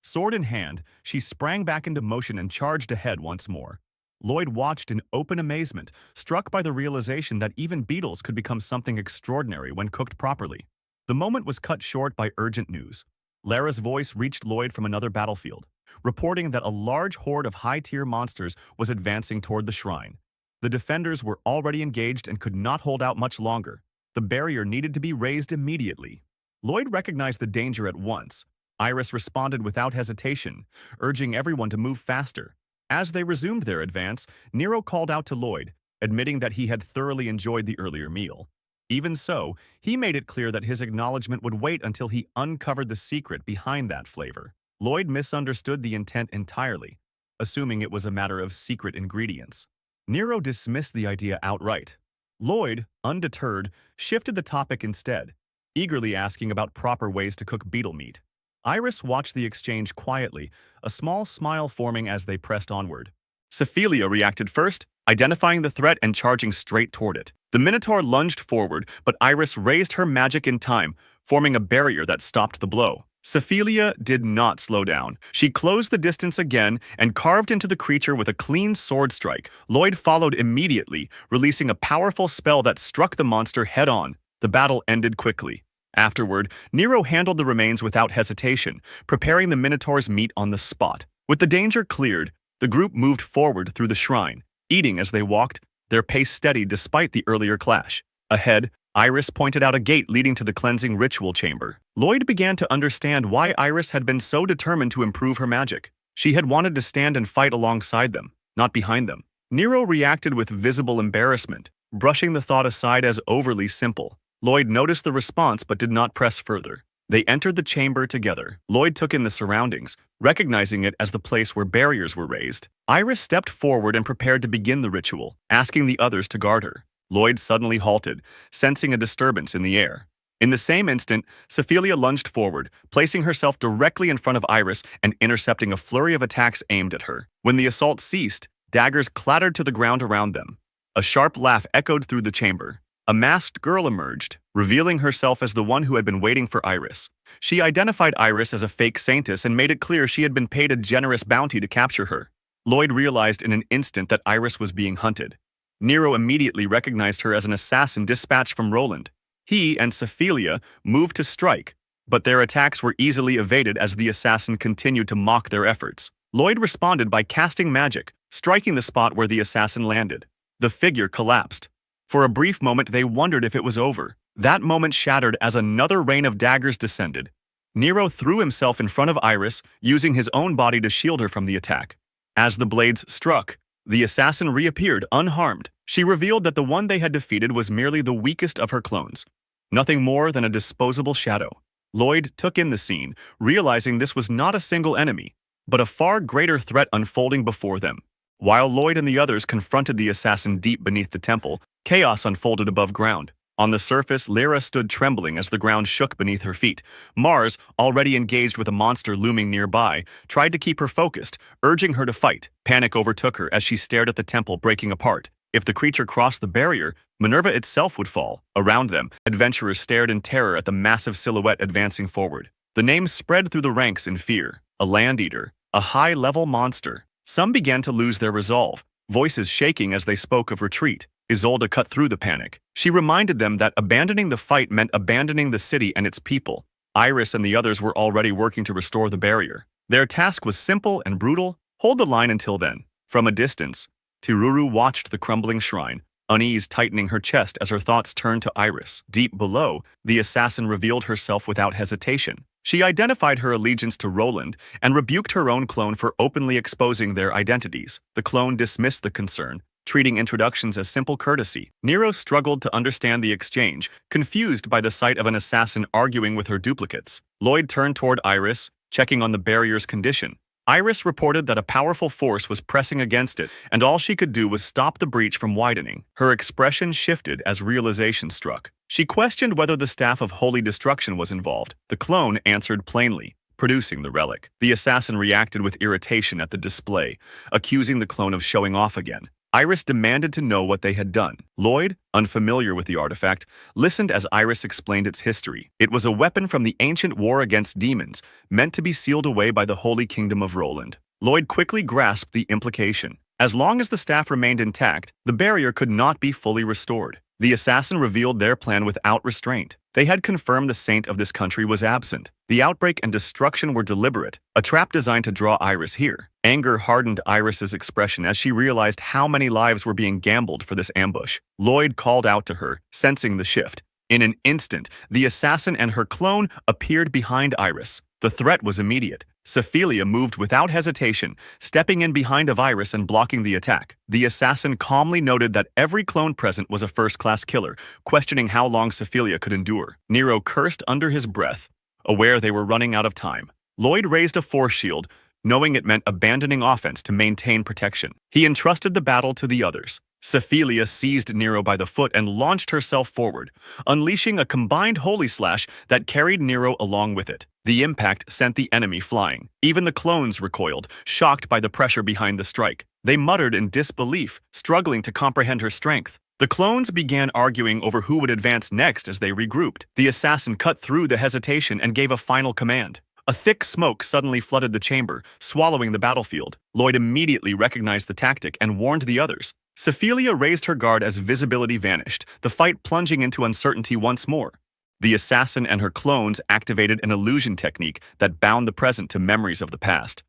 Sword in hand, she sprang back into motion and charged ahead once more. Lloyd watched in open amazement, struck by the realization that even beetles could become something extraordinary when cooked properly. The moment was cut short by urgent news. Lara's voice reached Lloyd from another battlefield, reporting that a large horde of high-tier monsters was advancing toward the shrine. The defenders were already engaged and could not hold out much longer. The barrier needed to be raised immediately. Lloyd recognized the danger at once. Iris responded without hesitation, urging everyone to move faster. As they resumed their advance, Nero called out to Lloyd, admitting that he had thoroughly enjoyed the earlier meal. Even so, he made it clear that his acknowledgement would wait until he uncovered the secret behind that flavor. Lloyd misunderstood the intent entirely, assuming it was a matter of secret ingredients. Nero dismissed the idea outright. Lloyd, undeterred, shifted the topic instead, eagerly asking about proper ways to cook beetle meat. Iris watched the exchange quietly, a small smile forming as they pressed onward. Sephilia reacted first, identifying the threat and charging straight toward it. The Minotaur lunged forward, but Iris raised her magic in time, forming a barrier that stopped the blow. Sephilia did not slow down. She closed the distance again and carved into the creature with a clean sword strike. Lloyd followed immediately, releasing a powerful spell that struck the monster head-on. The battle ended quickly. Afterward, Nero handled the remains without hesitation, preparing the Minotaur's meat on the spot. With the danger cleared, the group moved forward through the shrine, eating as they walked, their pace steady despite the earlier clash. Ahead, Iris pointed out a gate leading to the cleansing ritual chamber. Lloyd began to understand why Iris had been so determined to improve her magic. She had wanted to stand and fight alongside them, not behind them. Nero reacted with visible embarrassment, brushing the thought aside as overly simple. Lloyd noticed the response but did not press further. They entered the chamber together. Lloyd took in the surroundings, recognizing it as the place where barriers were raised. Iris stepped forward and prepared to begin the ritual, asking the others to guard her. Lloyd suddenly halted, sensing a disturbance in the air. In the same instant, Sephilia lunged forward, placing herself directly in front of Iris and intercepting a flurry of attacks aimed at her. When the assault ceased, daggers clattered to the ground around them. A sharp laugh echoed through the chamber. A masked girl emerged, revealing herself as the one who had been waiting for Iris. She identified Iris as a fake saintess and made it clear she had been paid a generous bounty to capture her. Lloyd realized in an instant that Iris was being hunted. Nero immediately recognized her as an assassin dispatched from Roland. He and Sephilia moved to strike, but their attacks were easily evaded as the assassin continued to mock their efforts. Lloyd responded by casting magic, striking the spot where the assassin landed. The figure collapsed. For a brief moment, they wondered if it was over. That moment shattered as another rain of daggers descended. Nero threw himself in front of Iris, using his own body to shield her from the attack. As the blades struck, the assassin reappeared unharmed. She revealed that the one they had defeated was merely the weakest of her clones, nothing more than a disposable shadow. Lloyd took in the scene, realizing this was not a single enemy, but a far greater threat unfolding before them. While Lloyd and the others confronted the assassin deep beneath the temple, chaos unfolded above ground. On the surface, Lyra stood trembling as the ground shook beneath her feet. Mars, already engaged with a monster looming nearby, tried to keep her focused, urging her to fight. Panic overtook her as she stared at the temple breaking apart. If the creature crossed the barrier, Minerva itself would fall. Around them, adventurers stared in terror at the massive silhouette advancing forward. The name spread through the ranks in fear. A land eater, a high-level monster. Some began to lose their resolve, voices shaking as they spoke of retreat. Isolde cut through the panic. She reminded them that abandoning the fight meant abandoning the city and its people. Iris and the others were already working to restore the barrier. Their task was simple and brutal: hold the line until then. From a distance, Tiruru watched the crumbling shrine, unease tightening her chest as her thoughts turned to Iris. Deep below, the assassin revealed herself without hesitation. She identified her allegiance to Roland and rebuked her own clone for openly exposing their identities. The clone dismissed the concern, treating introductions as simple courtesy. Nero struggled to understand the exchange, confused by the sight of an assassin arguing with her duplicates. Lloyd turned toward Iris, checking on the barrier's condition. Iris reported that a powerful force was pressing against it, and all she could do was stop the breach from widening. Her expression shifted as realization struck. She questioned whether the Staff of Holy Destruction was involved. The clone answered plainly, producing the relic. The assassin reacted with irritation at the display, accusing the clone of showing off again. Iris demanded to know what they had done. Lloyd, unfamiliar with the artifact, listened as Iris explained its history. It was a weapon from the ancient war against demons, meant to be sealed away by the Holy Kingdom of Roland. Lloyd quickly grasped the implication. As long as the staff remained intact, the barrier could not be fully restored. The assassin revealed their plan without restraint. They had confirmed the saint of this country was absent. The outbreak and destruction were deliberate, a trap designed to draw Iris here. Anger hardened Iris's expression as she realized how many lives were being gambled for this ambush. Lloyd called out to her, sensing the shift. In an instant, the assassin and her clone appeared behind Iris. The threat was immediate. Sephilia moved without hesitation, stepping in behind of Iris and blocking the attack. The assassin calmly noted that every clone present was a first-class killer, questioning how long Sephilia could endure. Nero cursed under his breath, aware they were running out of time. Lloyd raised a force shield, knowing it meant abandoning offense to maintain protection. He entrusted the battle to the others. Sephilia seized Nero by the foot and launched herself forward, unleashing a combined holy slash that carried Nero along with it. The impact sent the enemy flying. Even the clones recoiled, shocked by the pressure behind the strike. They muttered in disbelief, struggling to comprehend her strength. The clones began arguing over who would advance next as they regrouped. The assassin cut through the hesitation and gave a final command. A thick smoke suddenly flooded the chamber, swallowing the battlefield. Lloyd immediately recognized the tactic and warned the others. Sephilia raised her guard as visibility vanished, the fight plunging into uncertainty once more. The assassin and her clones activated an illusion technique that bound the present to memories of the past.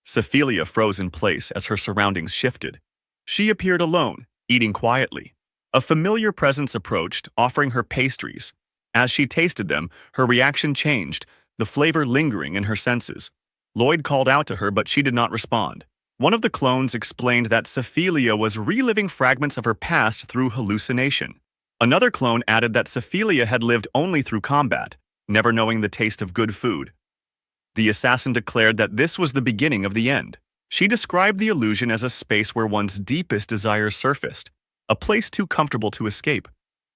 Sephilia froze in place as her surroundings shifted. She appeared alone, eating quietly. A familiar presence approached, offering her pastries. As she tasted them, her reaction changed, the flavor lingering in her senses. Lloyd called out to her, but she did not respond. One of the clones explained that Sephilia was reliving fragments of her past through hallucination. Another clone added that Sephilia had lived only through combat, never knowing the taste of good food. The assassin declared that this was the beginning of the end. She described the illusion as a space where one's deepest desires surfaced, a place too comfortable to escape.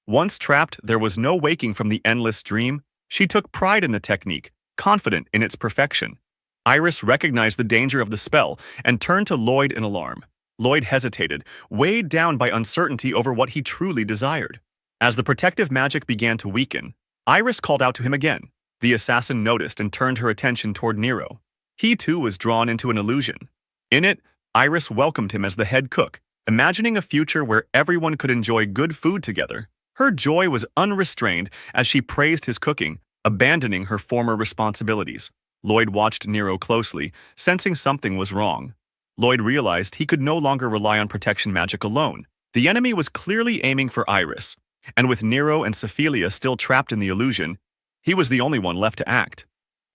Once trapped, there was no waking from the endless dream. She took pride in the technique, confident in its perfection. Iris recognized the danger of the spell and turned to Lloyd in alarm. Lloyd hesitated, weighed down by uncertainty over what he truly desired. As the protective magic began to weaken, Iris called out to him again. The assassin noticed and turned her attention toward Nero. He too was drawn into an illusion. In it, Iris welcomed him as the head cook, imagining a future where everyone could enjoy good food together. Her joy was unrestrained as she praised his cooking, abandoning her former responsibilities. Lloyd watched Nero closely, sensing something was wrong. Lloyd realized he could no longer rely on protection magic alone. The enemy was clearly aiming for Iris, and with Nero and Sephilia still trapped in the illusion, he was the only one left to act.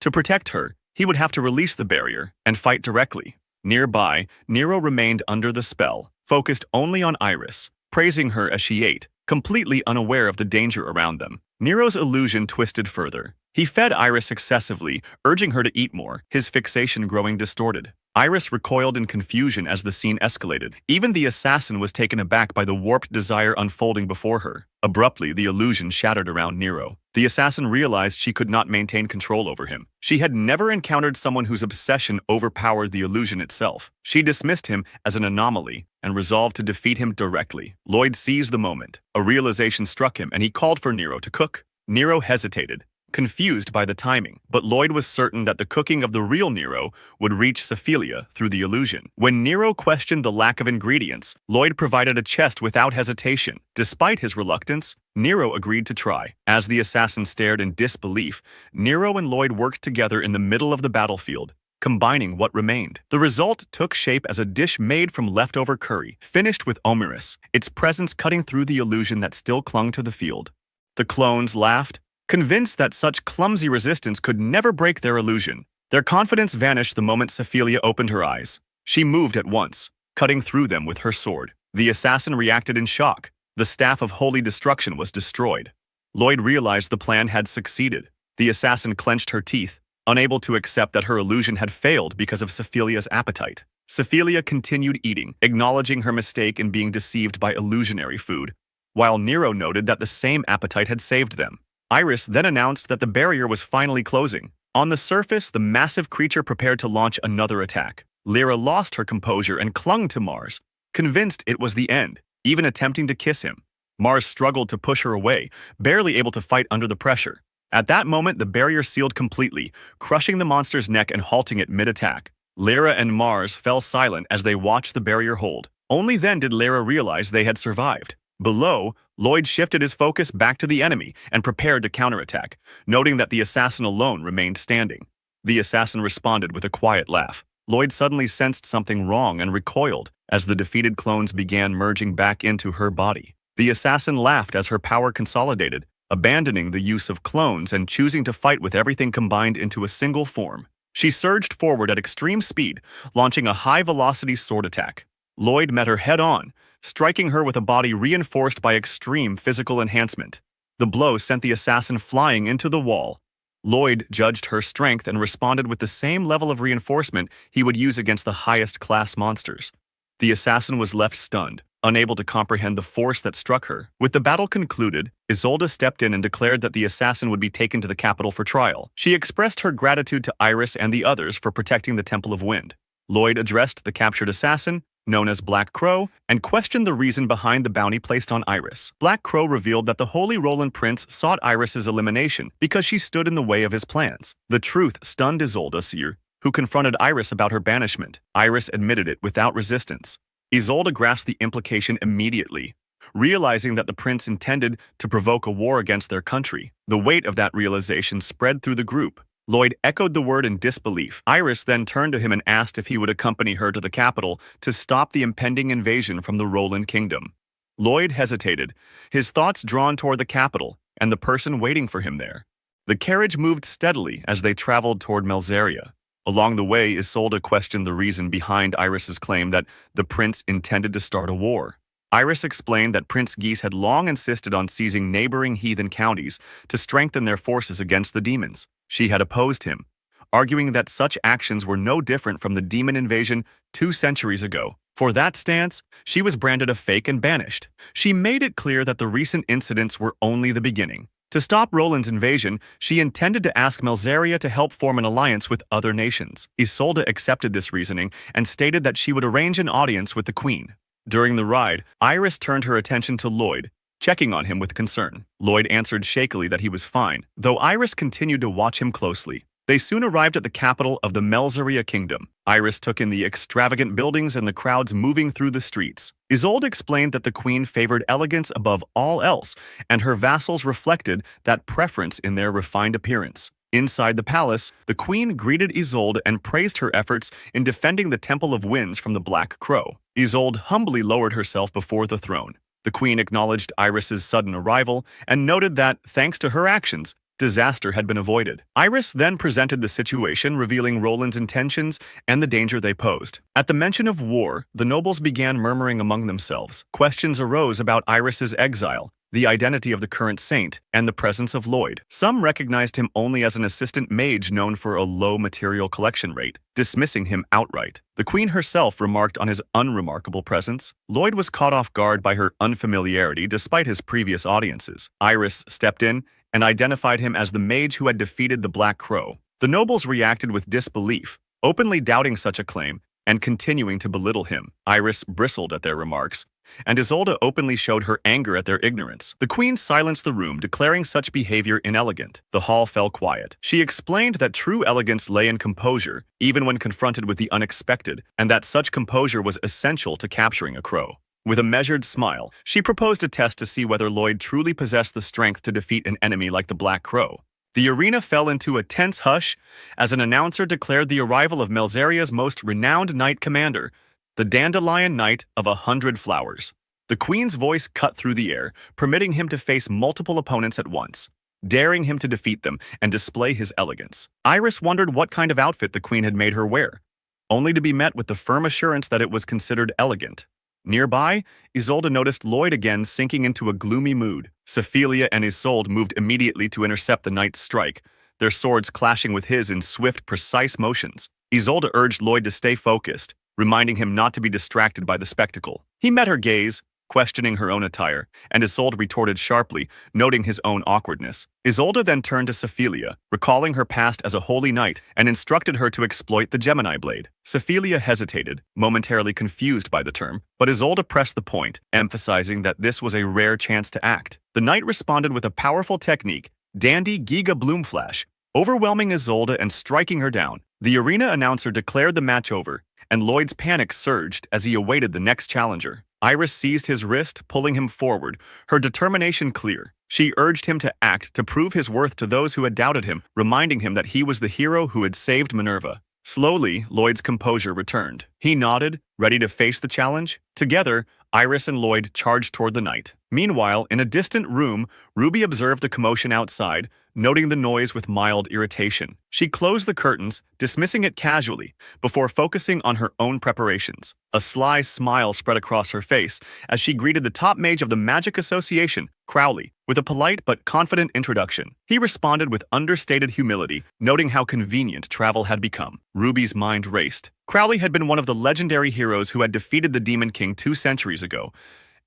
To protect her, he would have to release the barrier and fight directly. Nearby, Nero remained under the spell, focused only on Iris, praising her as she ate, completely unaware of the danger around them. Nero's illusion twisted further. He fed Iris excessively, urging her to eat more, his fixation growing distorted. Iris recoiled in confusion as the scene escalated. Even the assassin was taken aback by the warped desire unfolding before her. Abruptly, the illusion shattered around Nero. The assassin realized she could not maintain control over him. She had never encountered someone whose obsession overpowered the illusion itself. She dismissed him as an anomaly and resolved to defeat him directly. Lloyd seized the moment. A realization struck him, and he called for Nero to cook. Nero hesitated, confused by the timing, but Lloyd was certain that the cooking of the real Nero would reach Sephilia through the illusion. When Nero questioned the lack of ingredients, Lloyd provided a chest without hesitation. Despite his reluctance, Nero agreed to try. As the assassin stared in disbelief, Nero and Lloyd worked together in the middle of the battlefield, combining what remained. The result took shape as a dish made from leftover curry, finished with omeris, its presence cutting through the illusion that still clung to the field. The clones laughed, convinced that such clumsy resistance could never break their illusion. Their confidence vanished the moment Sephilia opened her eyes. She moved at once, cutting through them with her sword. The assassin reacted in shock. The staff of holy destruction was destroyed. Lloyd realized the plan had succeeded. The assassin clenched her teeth, unable to accept that her illusion had failed because of Sephilia's appetite. Sephilia continued eating, acknowledging her mistake in being deceived by illusionary food, while Nero noted that the same appetite had saved them. Iris then announced that the barrier was finally closing. On the surface, the massive creature prepared to launch another attack. Lyra lost her composure and clung to Mars, convinced it was the end, even attempting to kiss him. Mars struggled to push her away, barely able to fight under the pressure. At that moment, the barrier sealed completely, crushing the monster's neck and halting it mid-attack. Lyra and Mars fell silent as they watched the barrier hold. Only then did Lyra realize they had survived. Below, Lloyd shifted his focus back to the enemy and prepared to counterattack, noting that the assassin alone remained standing. The assassin responded with a quiet laugh. Lloyd suddenly sensed something wrong and recoiled as the defeated clones began merging back into her body. The assassin laughed as her power consolidated, abandoning the use of clones and choosing to fight with everything combined into a single form. She surged forward at extreme speed, launching a high-velocity sword attack. Lloyd met her head-on, striking her with a body reinforced by extreme physical enhancement. The blow sent the assassin flying into the wall. Lloyd judged her strength and responded with the same level of reinforcement he would use against the highest-class monsters. The assassin was left stunned, unable to comprehend the force that struck her. With the battle concluded, Isolde stepped in and declared that the assassin would be taken to the capital for trial. She expressed her gratitude to Iris and the others for protecting the Temple of Wind. Lloyd addressed the captured assassin, known as Black Crow, and questioned the reason behind the bounty placed on Iris. Black Crow revealed that the Holy Roland Prince sought Iris's elimination because she stood in the way of his plans. The truth stunned Isolde Seer, who confronted Iris about her banishment. Iris admitted it without resistance. Isolde grasped the implication immediately, realizing that the prince intended to provoke a war against their country. The weight of that realization spread through the group. Lloyd echoed the word in disbelief. Iris then turned to him and asked if he would accompany her to the capital to stop the impending invasion from the Roland kingdom. Lloyd hesitated, his thoughts drawn toward the capital and the person waiting for him there. The carriage moved steadily as they traveled toward Melzaria. Along the way, Isolde questioned the reason behind Iris's claim that the prince intended to start a war. Iris explained that Prince Geese had long insisted on seizing neighboring heathen counties to strengthen their forces against the demons. She had opposed him, arguing that such actions were no different from the demon invasion 2 centuries ago. For that stance, she was branded a fake and banished. She made it clear that the recent incidents were only the beginning. To stop Roland's invasion, she intended to ask Melzaria to help form an alliance with other nations. Isolde accepted this reasoning and stated that she would arrange an audience with the queen. During the ride, Iris turned her attention to Lloyd, checking on him with concern. Lloyd answered shakily that he was fine, though Iris continued to watch him closely. They soon arrived at the capital of the Melzaria kingdom. Iris took in the extravagant buildings and the crowds moving through the streets. Isolde explained that the queen favored elegance above all else, and her vassals reflected that preference in their refined appearance. Inside the palace, the queen greeted Isolde and praised her efforts in defending the Temple of Winds from the Black Crow. Isolde humbly lowered herself before the throne. The queen acknowledged Iris's sudden arrival and noted that, thanks to her actions, disaster had been avoided. Iris then presented the situation, revealing Roland's intentions and the danger they posed. At the mention of war, the nobles began murmuring among themselves. Questions arose about Iris's exile, the identity of the current saint, and the presence of Lloyd. Some recognized him only as an assistant mage known for a low material collection rate, dismissing him outright. The queen herself remarked on his unremarkable presence. Lloyd was caught off guard by her unfamiliarity despite his previous audiences. Iris stepped in and identified him as the mage who had defeated the Black Crow. The nobles reacted with disbelief, openly doubting such a claim and continuing to belittle him. Iris bristled at their remarks, and Isolde openly showed her anger at their ignorance. The queen silenced the room, declaring such behavior inelegant. The hall fell quiet. She explained that true elegance lay in composure, even when confronted with the unexpected, and that such composure was essential to capturing a crow. With a measured smile, she proposed a test to see whether Lloyd truly possessed the strength to defeat an enemy like the Black Crow. The arena fell into a tense hush as an announcer declared the arrival of Melzaria's most renowned knight commander, the Dandelion Knight of 100 Flowers. The queen's voice cut through the air, permitting him to face multiple opponents at once. daring him to defeat them and display his elegance. Iris wondered what kind of outfit the queen had made her wear, only to be met with the firm assurance that it was considered elegant. Nearby, Isolde noticed Lloyd again sinking into a gloomy mood. Sephilia and Isolde moved immediately to intercept the knight's strike, their swords clashing with his in swift, precise motions. Isolde urged Lloyd to stay focused, reminding him not to be distracted by the spectacle. He met her gaze, questioning her own attire, and Isolde retorted sharply, noting his own awkwardness. Isolde then turned to Sephilia, recalling her past as a holy knight, and instructed her to exploit the Gemini blade. Sephilia hesitated, momentarily confused by the term, but Isolde pressed the point, emphasizing that this was a rare chance to act. The knight responded with a powerful technique, Dandy Giga Bloom Flash, overwhelming Isolde and striking her down. The arena announcer declared the match over, and Lloyd's panic surged as he awaited the next challenger. Iris seized his wrist, pulling him forward, her determination clear. She urged him to act to prove his worth to those who had doubted him, reminding him that he was the hero who had saved Minerva. Slowly, Lloyd's composure returned. He nodded, ready to face the challenge. Together, Iris and Lloyd charged toward the knight. Meanwhile, in a distant room, Ruby observed the commotion outside, noting the noise with mild irritation. She closed the curtains, dismissing it casually, before focusing on her own preparations. A sly smile spread across her face as she greeted the top mage of the Magic Association, Crowley, with a polite but confident introduction. He responded with understated humility, noting how convenient travel had become. Ruby's mind raced. Crowley had been one of the legendary heroes who had defeated the Demon King 2 centuries ago,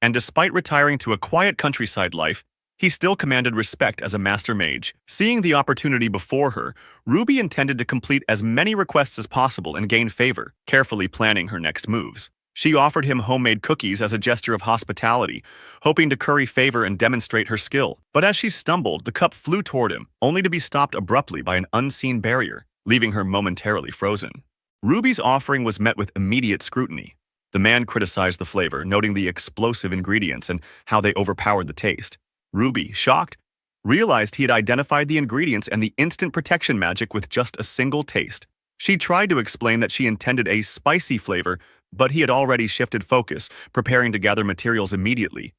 and despite retiring to a quiet countryside life, he still commanded respect as a master mage. Seeing the opportunity before her, Ruby intended to complete as many requests as possible and gain favor, carefully planning her next moves. She offered him homemade cookies as a gesture of hospitality, hoping to curry favor and demonstrate her skill. But as she stumbled, the cup flew toward him, only to be stopped abruptly by an unseen barrier, leaving her momentarily frozen. Ruby's offering was met with immediate scrutiny. The man criticized the flavor, noting the explosive ingredients and how they overpowered the taste. Ruby, shocked, realized he had identified the ingredients and the instant protection magic with just a single taste. She tried to explain that she intended a spicy flavor, but he had already shifted focus, preparing to gather materials immediately.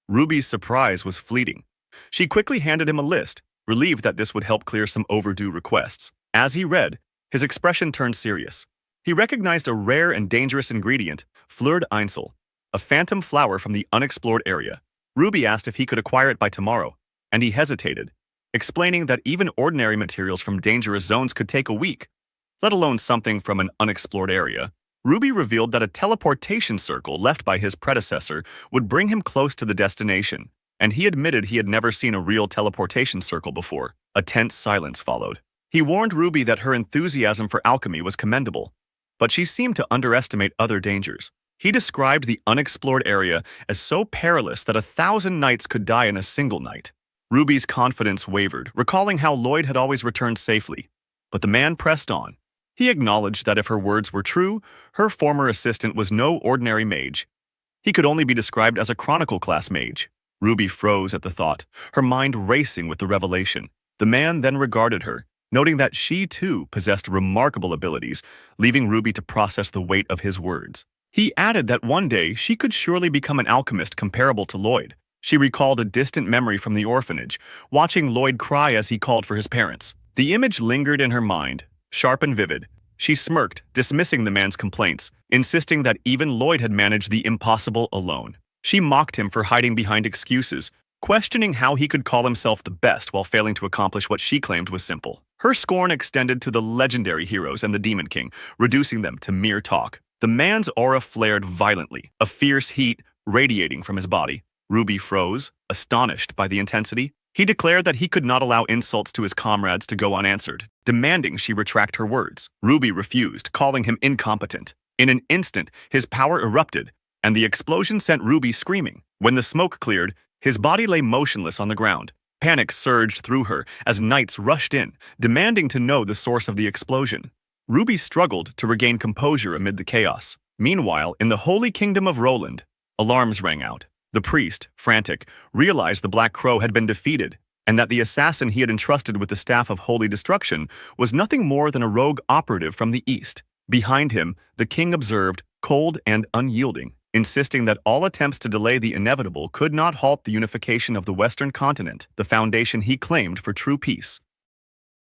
Ruby's surprise was fleeting. She quickly handed him a list, relieved that this would help clear some overdue requests. As he read, his expression turned serious. He recognized a rare and dangerous ingredient, Fleur d'Insel, a phantom flower from the unexplored area. Ruby asked if he could acquire it by tomorrow, and he hesitated, explaining that even ordinary materials from dangerous zones could take a week, let alone something from an unexplored area. Ruby revealed that a teleportation circle left by his predecessor would bring him close to the destination, and he admitted he had never seen a real teleportation circle before. A tense silence followed. He warned Ruby that her enthusiasm for alchemy was commendable, but she seemed to underestimate other dangers. He described the unexplored area as so perilous that 1,000 knights could die in a single night. Ruby's confidence wavered, recalling how Lloyd had always returned safely. But the man pressed on. He acknowledged that if her words were true, her former assistant was no ordinary mage. He could only be described as a Chronicle-class mage. Ruby froze at the thought, her mind racing with the revelation. The man then regarded her, noting that she too possessed remarkable abilities, leaving Ruby to process the weight of his words. He added that one day she could surely become an alchemist comparable to Lloyd. She recalled a distant memory from the orphanage, watching Lloyd cry as he called for his parents. The image lingered in her mind, sharp and vivid. She smirked, dismissing the man's complaints, insisting that even Lloyd had managed the impossible alone. She mocked him for hiding behind excuses, questioning how he could call himself the best while failing to accomplish what she claimed was simple. Her scorn extended to the legendary heroes and the Demon King, reducing them to mere talk. The man's aura flared violently, a fierce heat radiating from his body. Ruby froze, astonished by the intensity. He declared that he could not allow insults to his comrades to go unanswered, demanding she retract her words. Ruby refused, calling him incompetent. In an instant, his power erupted, and the explosion sent Ruby screaming. When the smoke cleared, his body lay motionless on the ground. Panic surged through her as knights rushed in, demanding to know the source of the explosion. Ruby struggled to regain composure amid the chaos. Meanwhile, in the Holy Kingdom of Roland, alarms rang out. The priest, frantic, realized the Black Crow had been defeated, and that the assassin he had entrusted with the staff of holy destruction was nothing more than a rogue operative from the east. Behind him, the king observed, cold and unyielding. insisting that all attempts to delay the inevitable could not halt the unification of the Western continent, the foundation he claimed for true peace.